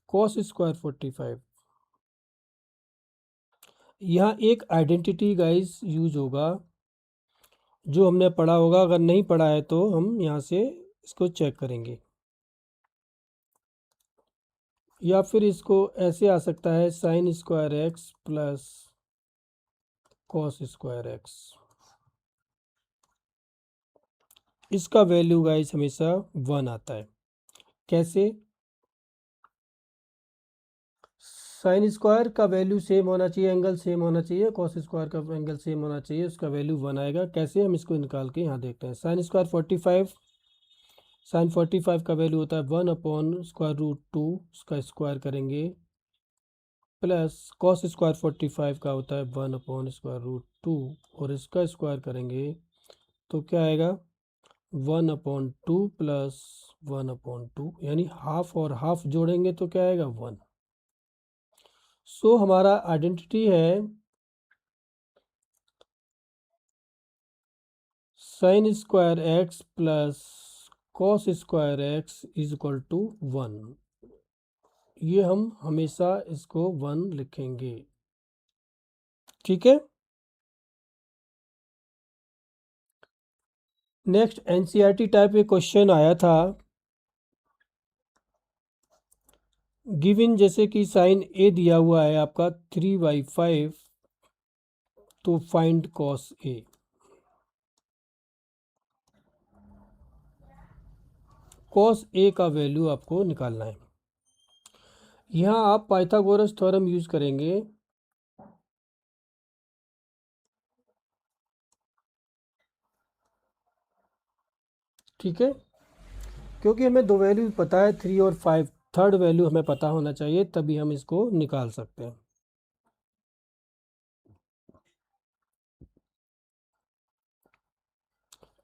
cos square 45। यहाँ एक आइडेंटिटी गाइस यूज होगा जो हमने पढ़ा होगा, अगर नहीं पढ़ा है तो हम यहाँ से इसको चेक करेंगे। या फिर इसको ऐसे आ सकता है sine square x plus cos square x। इसका वैल्यू गाइस हमेशा 1 आता है। कैसे? साइन स्क्वायर का वैल्यू सेम होना चाहिए, एंगल सेम होना चाहिए, कॉस स्क्वायर का एंगल सेम होना चाहिए, उसका वैल्यू 1 आएगा। कैसे? हम इसको निकाल के यहाँ देखते हैं। साइन स्क्वायर 45, साइन 45 का वैल्यू होता है 1/√2, उसका स्क्वायर करेंगे, प्लस कॉस स्क्वायर 45 का होता है 1/√2, और इसका स्क्वायर करेंगे तो क्या आएगा? 1/2 प्लस 1/2, यानी हाफ और हाफ जोड़ेंगे तो क्या आएगा? 1। सो हमारा आइडेंटिटी है sine square X plus cos square X is equal to 1। ये हम हमेशा इसको 1 लिखेंगे। ठीक है। नेक्स्ट एनसीईआरटी टाइप एक क्वेश्चन आया था, गिवन जैसे कि साइन ए दिया हुआ है आपका 3/5, तो फाइंड कॉस ए। कॉस ए का वैल्यू आपको निकालना है। यहाँ आप पाइथागोरस थ्योरम यूज करेंगे। ठीक है, क्योंकि हमें दो वैल्यू पता है 3 और 5, थर्ड वैल्यू हमें पता होना चाहिए, तभी हम इसको निकाल सकते हैं।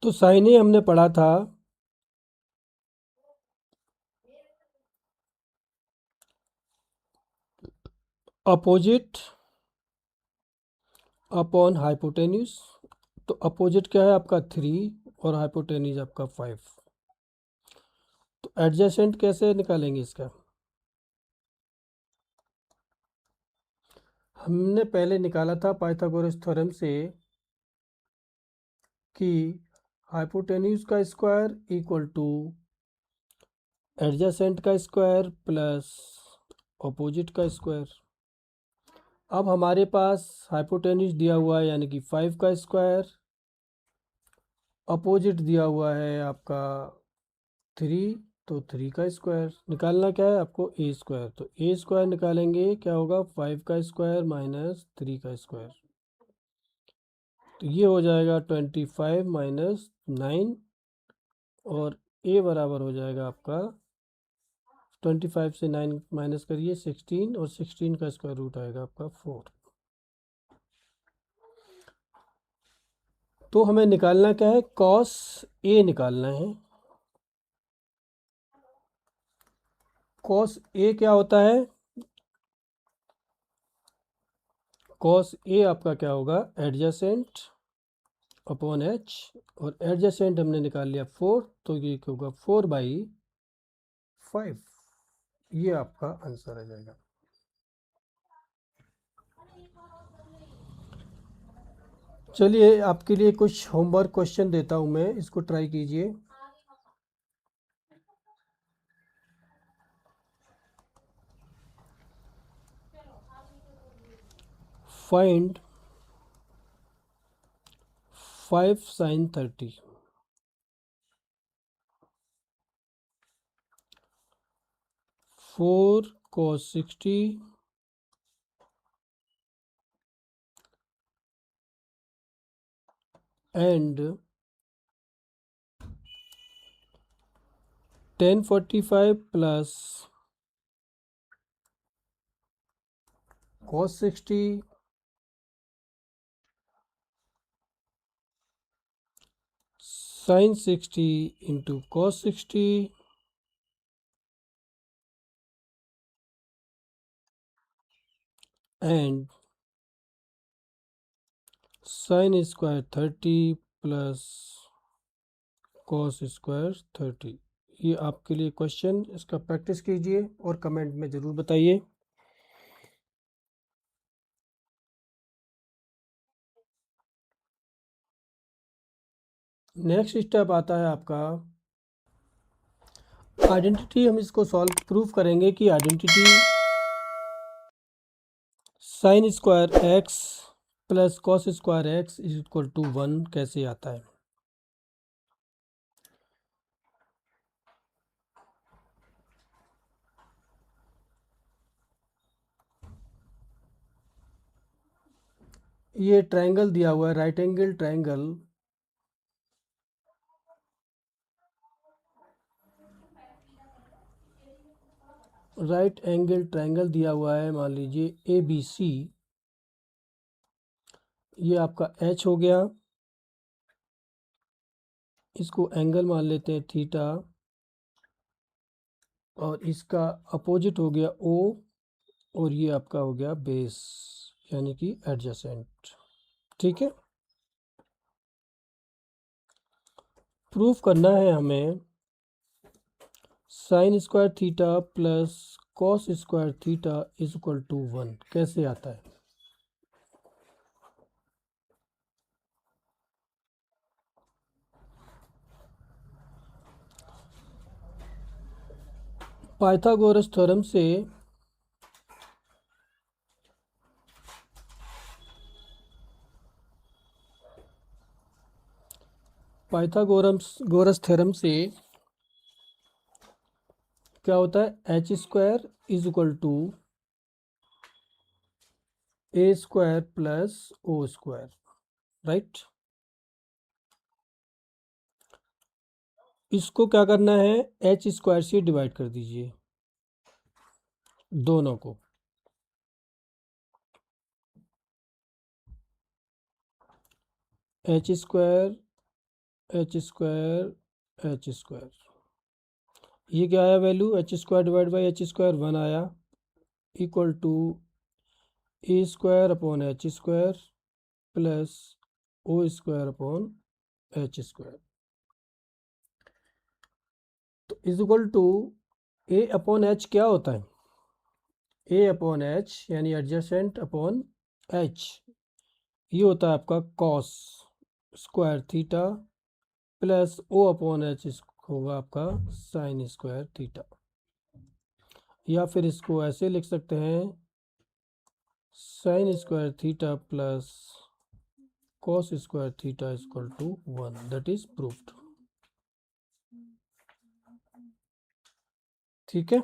तो साइन ए हमने पढ़ा था अपोजिट अपॉन हाइपोटेन्यूज। तो अपोजिट क्या है आपका 3 और हाइपोटेन्यूज आपका 5। तो एडजेसेंट कैसे निकालेंगे इसका? हमने पहले निकाला था पाइथागोरस थ्योरम से कि हाइपोटेन्यूज का स्क्वायर इक्वल टू एडजेसेंट का स्क्वायर प्लस अपोजिट का स्क्वायर। अब हमारे पास हाइपोटेन्यूज दिया हुआ है यानी कि 5 का स्क्वायर, अपोजिट दिया हुआ है आपका 3, तो 3 का स्क्वायर। निकालना क्या है आपको? ए स्क्वायर। तो ए स्क्वायर निकालेंगे, क्या होगा? 5 का स्क्वायर माइनस 3 का स्क्वायर। तो ये हो जाएगा 25 माइनस 9, और ए बराबर हो जाएगा आपका 25 से 9 माइनस करिए 16, और 16 का स्क्वायर रूट आएगा आपका 4। तो हमें निकालना क्या है? कॉस ए निकालना है। कॉस ए क्या होता है? कॉस ए आपका क्या होगा? एडजेसेंट अपॉन एच, और एडजेसेंट हमने निकाल लिया 4, तो ये क्या होगा? 4/5। ये आपका आंसर आ जाएगा। चलिए आपके लिए कुछ होमवर्क क्वेश्चन देता हूं मैं, इसको ट्राई कीजिए। Find 5 sin 30। 4 cos 60 and 1045 plus cos 60 sin 60 into cos 60 and sin square 30 plus cos square 30। ये आपके लिए क्वेश्चन, इसका प्रैक्टिस कीजिए और कमेंट में ज़रूर बताइए। नेक्स्ट स्टेप आता है आपका आइडेंटिटी। हम इसको सॉल्व प्रूफ करेंगे कि identity sine square X plus cos square X is equal to 1 कैसे आता है। ये ट्रायंगल दिया हुआ है, right angle triangle. Right angle triangle दिया हुआ है, मान लीजिए ABC। ये आपका H हो गया, इसको एंगल मान लेते हैं थीटा, और इसका अपोजिट हो गया O, और ये आपका हो गया बेस यानी कि एडजेसेंट। ठीक है। प्रूफ करना है हमें sine square theta plus cos square theta is equal to 1। कैसे आता है? पाइथागोरस थ्योरम से गोरस थ्योरम से क्या होता है? H square is equal to A square plus O square, right. इसको क्या करना है? एच स्क्वायर से डिवाइड कर दीजिए दोनों को। H square H square H square, ये क्या आया value? H square divide by H square 1 आया, equal to A square upon H square plus O square upon H square. तो is equal to A upon H क्या होता है? A upon H यानी adjacent upon H, ये होता है आपका cos square theta plus O upon H होगा आपका साइन स्क्वायर थीटा। या फिर इसको ऐसे लिख सकते हैं, sine square theta plus cos square theta is equal to 1। That is proofed. ठीक है।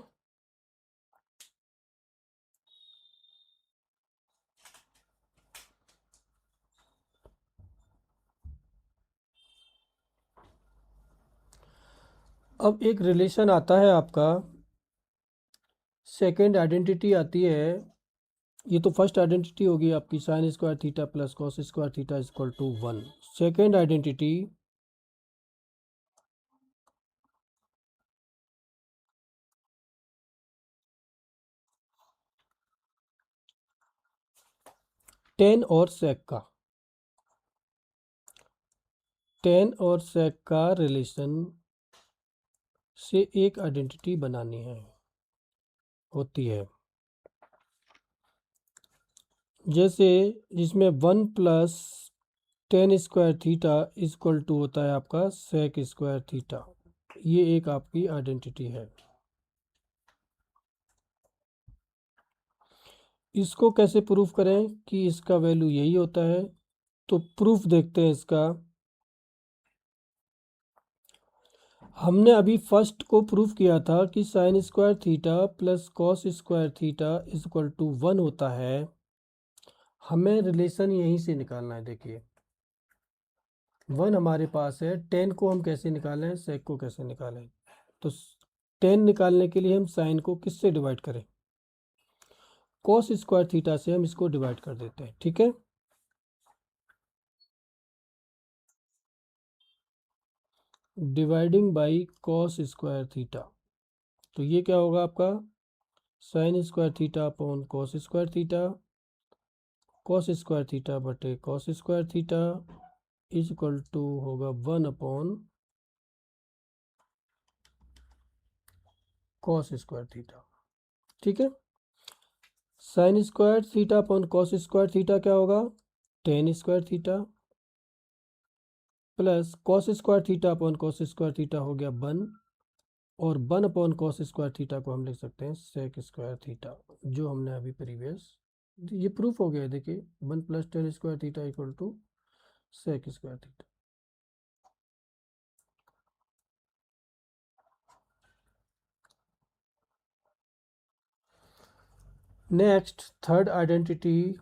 अब एक रिलेशन आता है आपका, सेकेंड आइडेंटिटी आती है। ये तो फर्स्ट आइडेंटिटी होगी आपकी, sine square theta plus cos square theta is equal to 1। Second identity, tan और सेक का, टेन और सेक का रिलेशन से एक आइडेंटिटी बनानी है, होती है। जैसे जिसमें 1 plus tan square theta is equal to होता है आपका सेक स्क्वायर थीटा, ये एक आपकी आइडेंटिटी है। इसको कैसे प्रूफ करें कि इसका वैल्यू यही होता है? तो प्रूफ देखते हैं इसका। हमने अभी फर्स्ट को प्रूफ किया था कि sine square theta plus cos square theta is equal to 1 होता है। हमें रिलेशन यहीं से निकालना है। देखिए 1 हमारे पास है, 10 को हम कैसे निकालें, सेक को कैसे निकालें? तो 10 निकालने के लिए हम साइन को किससे डिवाइड करें? कॉस स्क्वायर थीटा से हम इसको डिवाइड कर देते हैं। ठीक है, dividing by cos square theta, तो ये क्या होगा आपका? Sine square theta upon cos square theta, cos square theta बटे cos square theta is equal to होगा 1 अपॉन कॉस स्क्वायर थीटा। ठीक है, sine square theta upon cos square theta क्या होगा? Tan square theta plus cos square theta upon cos square theta हो गया 1, और 1 upon cos square theta को हम लिख सकते हैं सेक स्क्वायर थीटा, जो हमने अभी प्रीवियस, ये प्रूफ हो गया है। देखिए 1 plus tan square theta equal to sec square theta. Next third identity,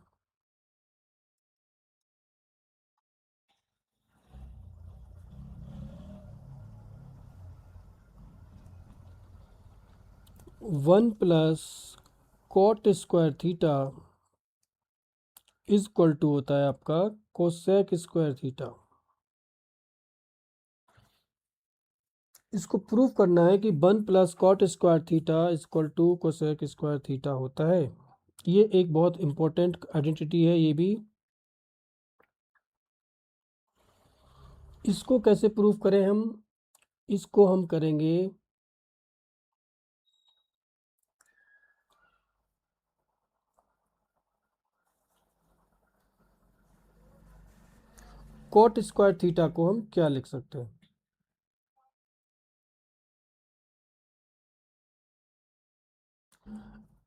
one plus cot square theta is equal to होता है आपका कोसेक स्क्वायर थीटा। इसको प्रूव करना है कि 1 plus cot square theta is equal to cosec square theta होता है। ये एक बहुत इंपॉर्टेंट आइडेंटिटी है। ये भी इसको कैसे प्रूव करें हम? इसको हम करेंगे कोट स्क्वायर थीटा को हम क्या लिख सकते हैं?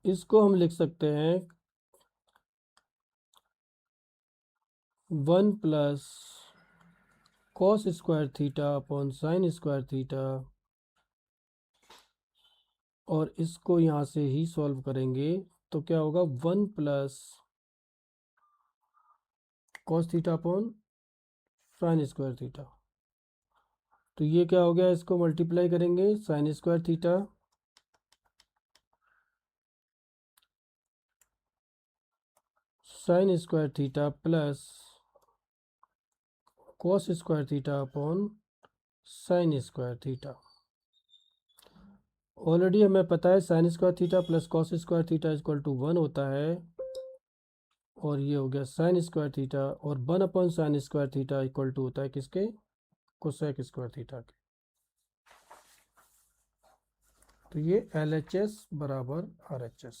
इसको हम लिख सकते हैं 1 plus cos square theta upon sine square theta, और इसको यहाँ से ही सॉल्व करेंगे तो क्या होगा 1 plus cos theta upon sine square theta. तो ये क्या हो गया, इसको मल्टीप्लाई करेंगे sine square theta sine square theta plus cos square theta upon sine square theta. Already हमें पता है sine square theta plus cos square theta equal to 1 होता है, और ये हो गया साइन स्क्वायर थीटा, और 1 upon sine square theta equal to होता है किसके? कोसेक स्क्वायर थीटा के। तो ये LHS बराबर RHS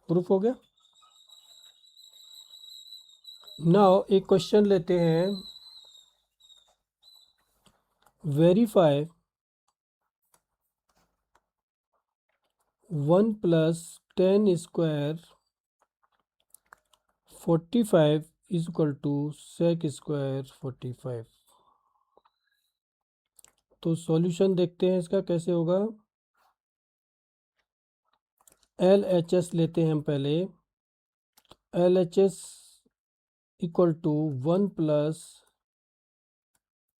प्रूफ हो गया। नाउ एक क्वेश्चन लेते हैं, verify 1 plus 10 square 45 is equal to sec square 45। तो सॉल्यूशन देखते हैं इसका कैसे होगा। LHS लेते हैं हम पहले, LHS equal to 1 plus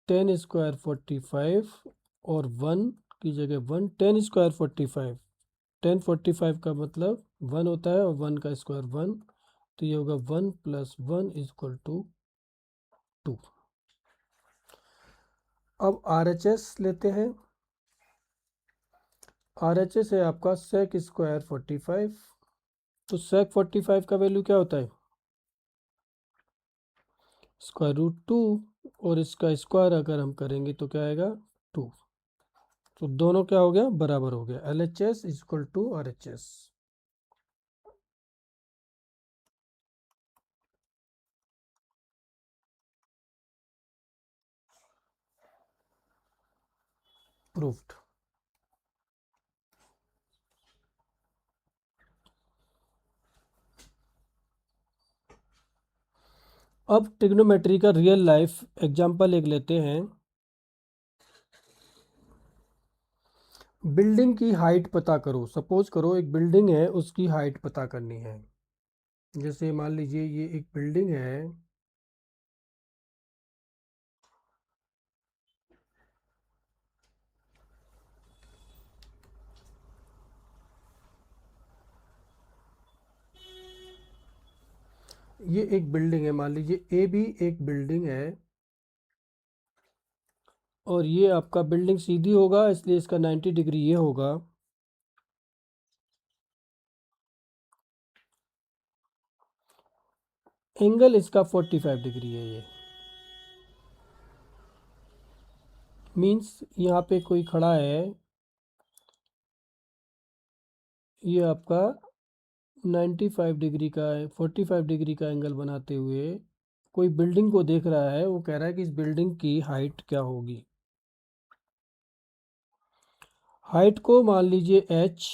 10 square 45, और 1 की जगह 1 10 स्क्वायर 45, 10 45 का मतलब 1 होता है, और 1 का स्क्वायर 1, तो ये होगा 1 प्लस 1 इज इक्वल टू 2। अब RHS लेते हैं, RHS है आपका सेक स्क्वायर 45। तो सेक 45 का वैल्यू क्या होता है? स्क्वायर रूट 2, और इसका स्क्वायर अगर हम करेंगे तो क्या आएगा 2। तो दोनों क्या हो गया, बराबर हो गया। LHS is equal to RHS। Proofed. अब ट्रिग्नोमेट्री का रियल लाइफ एग्जांपल एक लेते हैं। बिल्डिंग की हाइट पता करो। सपोज करो एक बिल्डिंग है, उसकी हाइट पता करनी है। जैसे मान लीजिए ये एक बिल्डिंग है, ये एक बिल्डिंग है, मान लीजिए ए भी एक बिल्डिंग है, और ये आपका बिल्डिंग सीधी होगा इसलिए इसका 90 डिग्री ये होगा, एंगल इसका 45 डिग्री है। ये मीन्स यहाँ पे कोई खड़ा है, ये आपका 95 डिग्री का 45 डिग्री का एंगल बनाते हुए कोई बिल्डिंग को देख रहा है। वो कह रहा है कि इस बिल्डिंग की हाइट क्या होगी। हाइट को मान लीजिए h,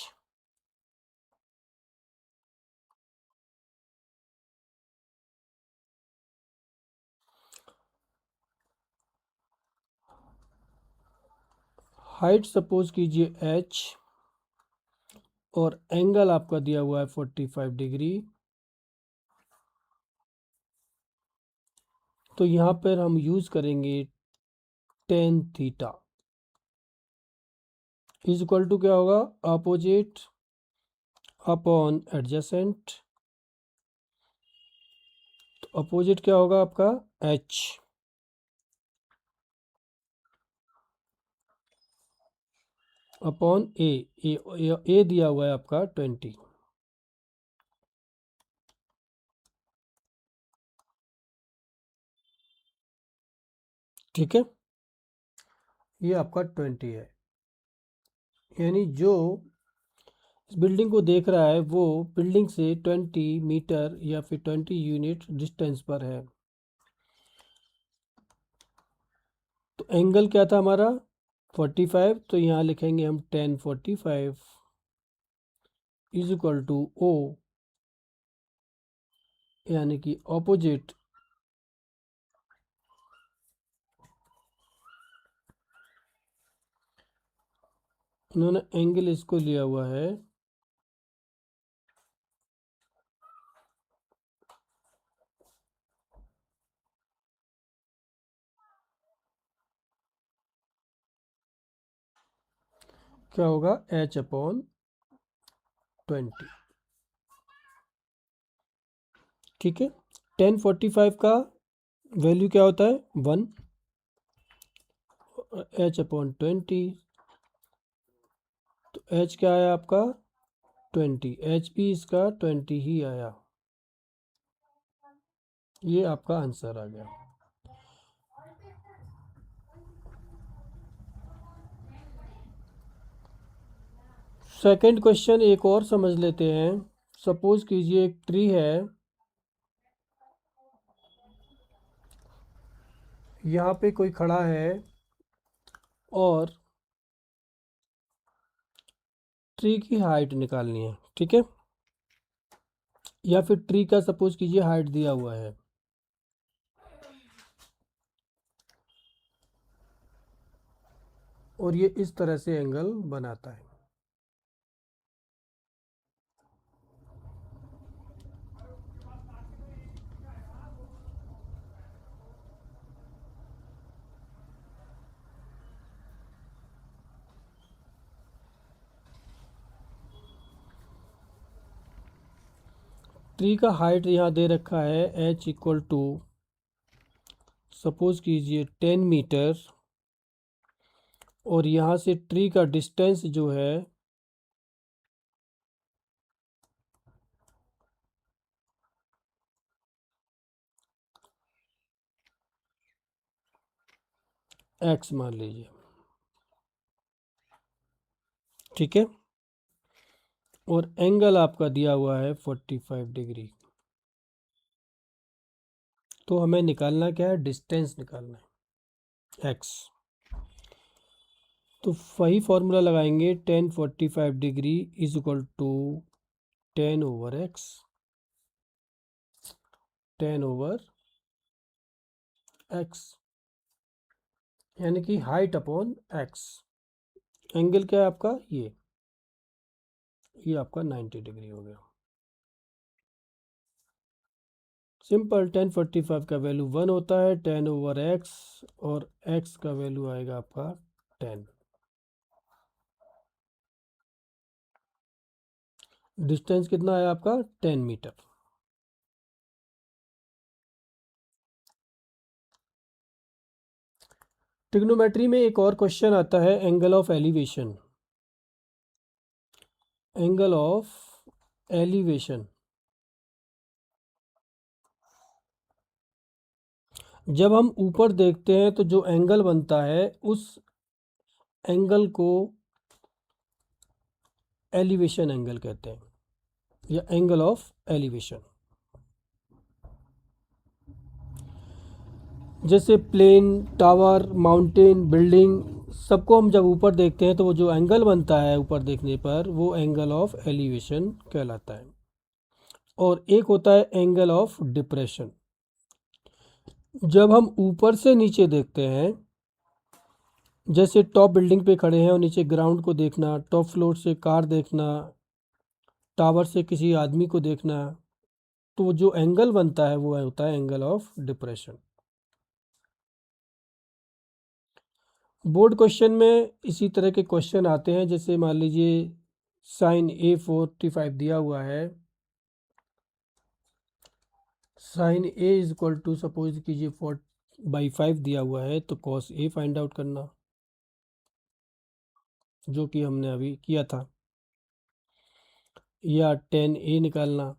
हाइट सपोज कीजिए h, और एंगल आपका दिया हुआ है 45 डिग्री। तो यहाँ पर हम यूज करेंगे tan theta is equal to क्या होगा, अपोजिट अपॉन एडजेसेंट। तो अपोजिट क्या होगा आपका h, अपॉन ए दिया हुआ है आपका 20। ठीक है, ये आपका 20 है। यानी जो इस बिल्डिंग को देख रहा है वो बिल्डिंग से 20 मीटर या फिर 20 यूनिट डिस्टेंस पर है। तो एंगल क्या था हमारा 45, तो यहाँ लिखेंगे हम 1045 इज इक्वल टू ओ, यानी कि ऑपोजिट उन्होंने एंगल इसको लिया हुआ है क्या होगा H/20। ठीक है, 1045 का वैल्यू क्या होता है 1, H/20, तो H क्या आया आपका 20, H भी इसका 20 ही आया। ये आपका आंसर आ गया। सेकंड क्वेश्चन एक और समझ लेते हैं। सपोज कीजिए एक ट्री है, यहाँ पे कोई खड़ा है और ट्री की हाइट निकालनी है। ठीक है, या फिर ट्री का सपोज कीजिए हाइट दिया हुआ है, और ये इस तरह से एंगल बनाता है। ट्री का हाइट यहाँ दे रखा है H=, सपोज कीजिए 10 मीटर, और यहाँ से ट्री का डिस्टेंस जो है x मान लीजिए। ठीक है, और एंगल आपका दिया हुआ है 45 डिग्री। तो हमें निकालना क्या है, डिस्टेंस निकालना है x। तो वही फॉर्मूला लगाएंगे, 1045 degree is equal to 10/x, 10/x, यानी कि हाइट अपॉन x। एंगल क्या है आपका ये आपका 90 डिग्री हो गया। सिंपल, 1045 का वैल्यू 1 होता है, 10/x, और x का वैल्यू आएगा आपका 10। डिस्टेंस कितना है आपका 10 मीटर। ट्रिग्नोमेट्री में एक और क्वेश्चन आता है, angle of elevation. Angle of elevation, जब हम ऊपर देखते हैं तो जो एंगल बनता है उस एंगल को एलिवेशन एंगल कहते हैं, या एंगल ऑफ एलिवेशन। जैसे प्लेन, टावर, माउंटेन, बिल्डिंग, सबको हम जब ऊपर देखते हैं तो वो जो एंगल बनता है ऊपर देखने पर वो एंगल ऑफ एलिवेशन कहलाता है। और एक होता है एंगल ऑफ डिप्रेशन। जब हम ऊपर से नीचे देखते हैं, जैसे टॉप बिल्डिंग पे खड़े हैं और नीचे ग्राउंड को देखना, टॉप फ्लोर से कार देखना, टावर से किसी आदमी को देखना, तो जो एंगल बनता है वो होता है angle of depression. Board question में इसी तरह के क्वेश्चन आते हैं। जैसे मान लीजिए साइन A45 दिया हुआ है, sine A is equal to suppose कीजिए 4/5 दिया हुआ है, तो कॉस A फाइंड आउट करना, जो कि हमने अभी किया था, या tan A निकालना।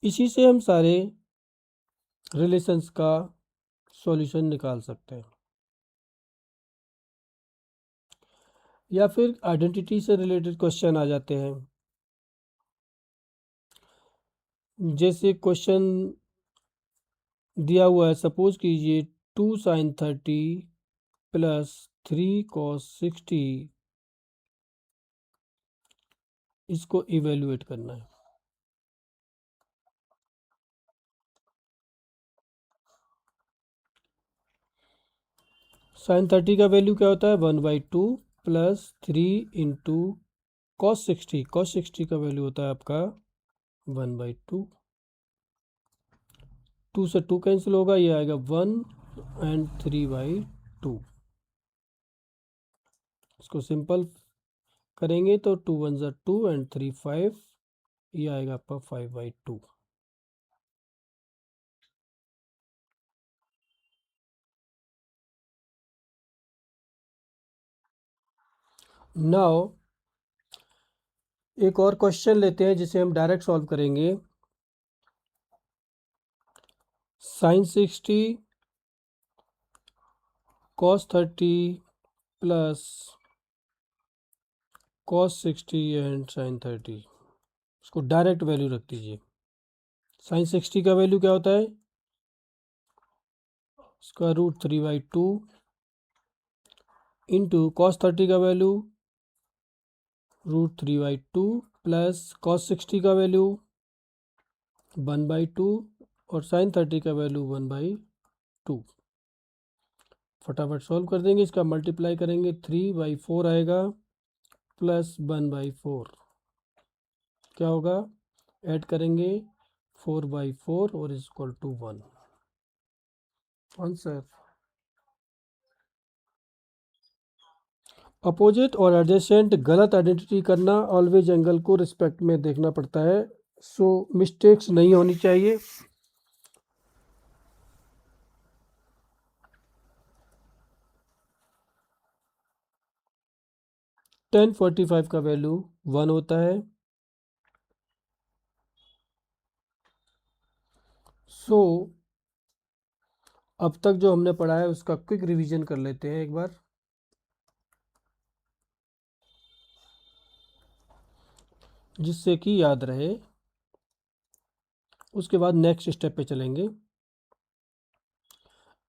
इसी से हम सारे रिलेशंस का सॉल्यूशन निकाल सकते हैं। या फिर आइडेंटिटी से रिलेटेड क्वेश्चन आ जाते हैं। जैसे क्वेश्चन दिया हुआ है, सपोज कीजिए 2 sin 30 प्लस 3 cos 60, इसको इवेल्युएट करना है। sin 30 का वैल्यू क्या होता है? 1/2 प्लस 3 × cos 60 का वैल्यू होता है आपका 1/2। 2 से 2 कैंसिल होगा, ये आएगा 1 एंड 3/2। इसको सिंपल करेंगे तो 2 1 ज़ा 2 एंड 3 5, ये आएगा आपका 5/2। नाउ एक और क्वेश्चन लेते हैं जिसे हम डायरेक्ट सॉल्व करेंगे। sin 60 cos 30 plus cos 60 and sin 30, इसको डायरेक्ट वैल्यू रख दीजिए। sin 60 का वैल्यू क्या होता है? इसका √3/2 इंटू cos 30 का वैल्यू √3/2 प्लस cos 60 का वैल्यू 1/2 और sin 30 का वैल्यू 1/2। फटाफट सॉल्व कर देंगे। इसका मल्टीप्लाई करेंगे 3/4 आएगा प्लस 1/4, क्या होगा? ऐड करेंगे 4/4 और is equal to 1। Answer. Opposite और एडजेसेंट गलत आइडेंटिटी करना, ऑलवेज एंगल को रिस्पेक्ट में देखना पड़ता है, सो मिस्टेक्स नहीं होनी चाहिए। tan 45 का वैल्यू 1 होता है। सो अब तक जो हमने पढ़ा है उसका क्विक रिवीजन कर लेते हैं एक बार, जिससे कि याद रहे। उसके बाद नेक्स्ट स्टेप पे चलेंगे।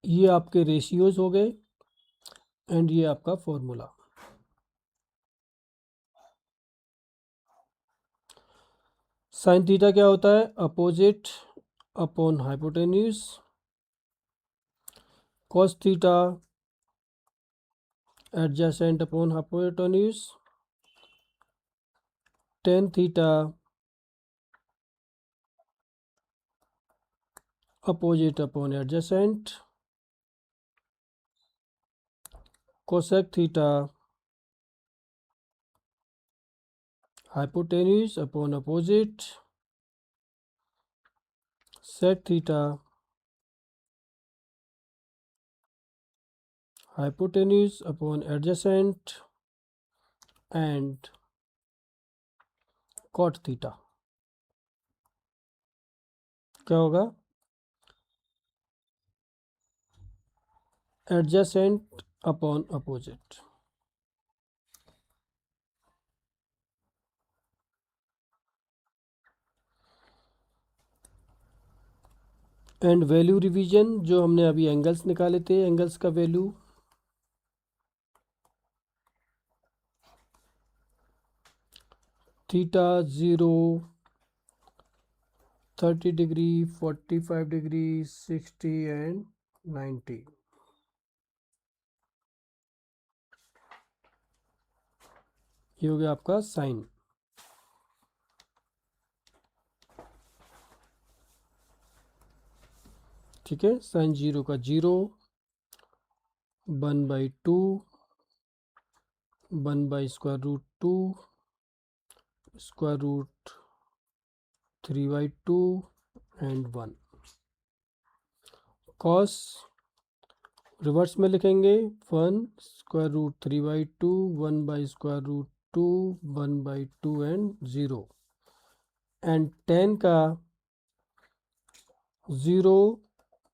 ये आपके रेशियोज हो गए एंड ये आपका फॉर्मूला। साइन थीटा क्या होता है? Opposite upon hypotenuse. Cos theta adjacent upon hypotenuse. Tan theta opposite upon adjacent. Cosec theta hypotenuse upon opposite, sec theta hypotenuse upon adjacent and cot theta। क्या होगा? adjacent upon opposite। And value revision, जो हमने अभी angles निकाले थे, angles का value theta 0, 30 degree, 45 degree, 60 and 90। ये हो गया आपका साइन। ठीक है, साइन 0 का 0, 1/2, 1/√2, √3/2 एंड 1। कॉस रिवर्स में लिखेंगे 1√3/2, 1/√2, 1/2 एंड 0। एंड 10 का 0,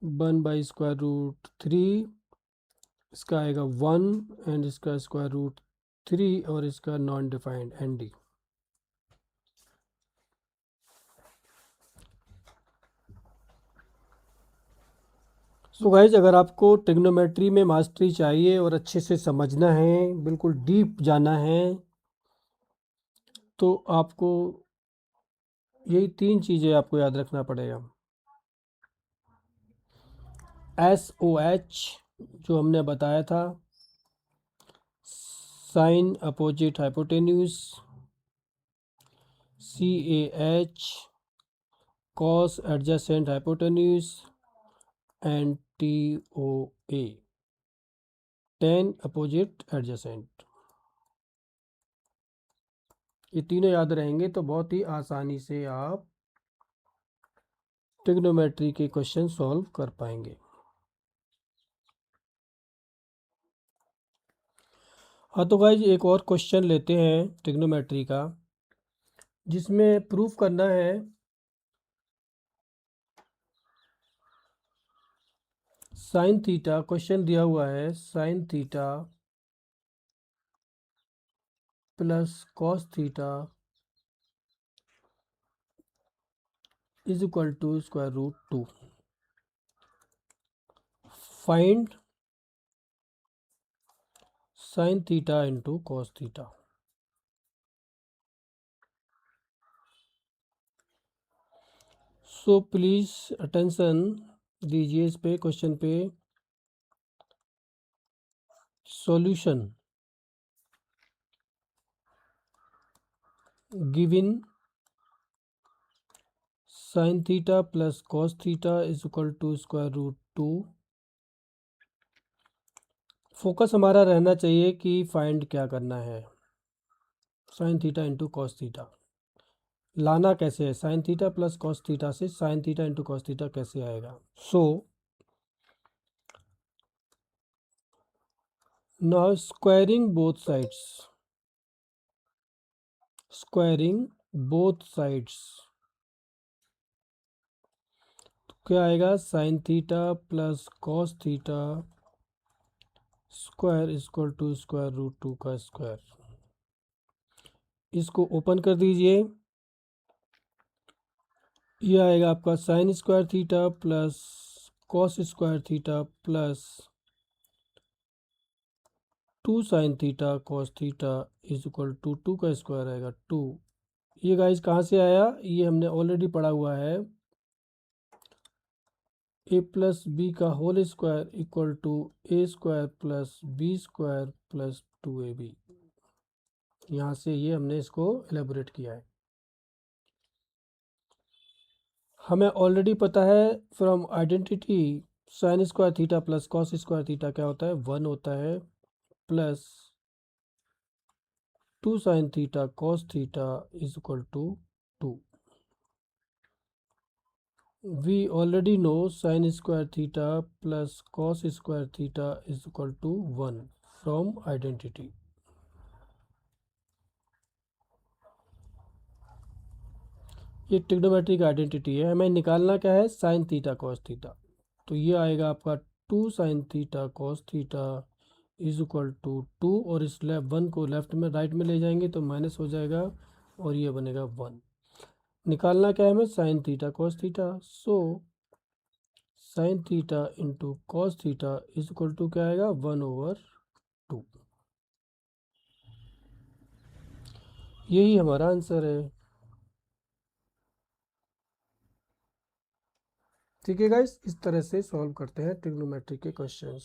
1/√3, इसका आएगा 1 एंड इसका √3 और इसका non defined ND। So guys, अगर आपको ट्रिग्नोमेट्री में मास्टरी चाहिए और अच्छे से समझना है, बिल्कुल डीप जाना है, तो आपको यही 3 चीज़ें आपको याद रखना पड़ेगा। SOH जो हमने बताया था, sine opposite hypotenuse, CAH cos adjacent hypotenuse, and TOA tan opposite adjacent. ये तीनों याद रहेंगे तो बहुत ही आसानी से आप ट्रिग्नोमेट्री के क्वेश्चन सॉल्व कर पाएंगे। हाँ तो गाइज, एक और क्वेश्चन लेते हैं ट्रिग्नोमेट्री का, जिसमें प्रूफ करना है साइन थीटा। क्वेश्चन दिया हुआ है sine theta plus cos theta is equal to √2। Find sine theta into cos theta. So please attention दीजिए इस पे, क्वेश्चन पे। Solution given sine theta plus cos theta is equal to √2। Focus हमारा रहना चाहिए कि फाइंड क्या करना है। Sine theta into cos theta लाना कैसे है, sine theta plus cos theta से sine theta into cos theta कैसे आएगा। So now squaring both sides, squaring both sides, तो क्या आएगा, sine theta plus cos theta square equal to √2 का स्क्वायर। इसको ओपन कर दीजिए, ये आएगा आपका sine square theta plus cos square theta plus 2 sine theta cos theta is equal to 2 का स्क्वायर आएगा 2। ये गाइस कहाँ से आया, ये हमने ऑलरेडी पढ़ा हुआ है, a प्लस बी का whole square equal to a square plus B square plus 2ab। यहाँ से ये हमने इसको एलेबोरेट किया है। हमें ऑलरेडी पता है from identity, sine square theta plus cos square theta क्या होता है, 1 होता है, plus 2 sine theta cos theta is equal to 2। We already know sin square theta plus cos square theta is equal to 1 from identity. ये trigonometric identity है, हमें निकालना क्या है, साइन थीटा कॉस थीटा। तो ये आएगा आपका 2 sine theta cos theta is equal to 2, और इस 1 को लेफ्ट में राइट में ले जाएंगे तो माइनस हो जाएगा और ये बनेगा 1। निकालना क्या है हमें, sine theta cos theta. So sine theta into cos theta is equal to क्या आएगा, 1/2। यही हमारा आंसर है। ठीक है गाइस, इस तरह से सॉल्व करते हैं ट्रिग्नोमेट्री के क्वेश्चंस।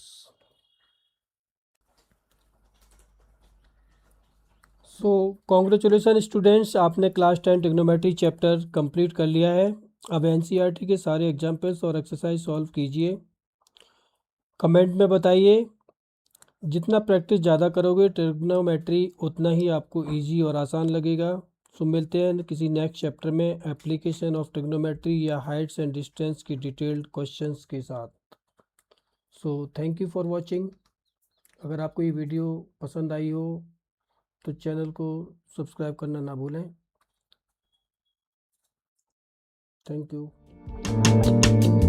सो कॉन्ग्रेचुलेसन स्टूडेंट्स, आपने क्लास 10 ट्रिग्नोमेट्री चैप्टर कंप्लीट कर लिया है। अब एनसीईआरटी के सारे एग्जाम्पल्स और एक्सरसाइज सॉल्व कीजिए, कमेंट में बताइए। जितना प्रैक्टिस ज़्यादा करोगे ट्रिग्नोमेट्री उतना ही आपको इजी और आसान लगेगा। सो मिलते हैं किसी नेक्स्ट चैप्टर में एप्लीकेशन ऑफ ट्रिग्नोमेट्री या हाइट्स एंड डिस्टेंस की डिटेल्ड क्वेश्चंस के साथ। So thank you for watching. अगर आपको ये वीडियो पसंद आई हो तो चैनल को सब्सक्राइब करना ना भूलें। Thank you.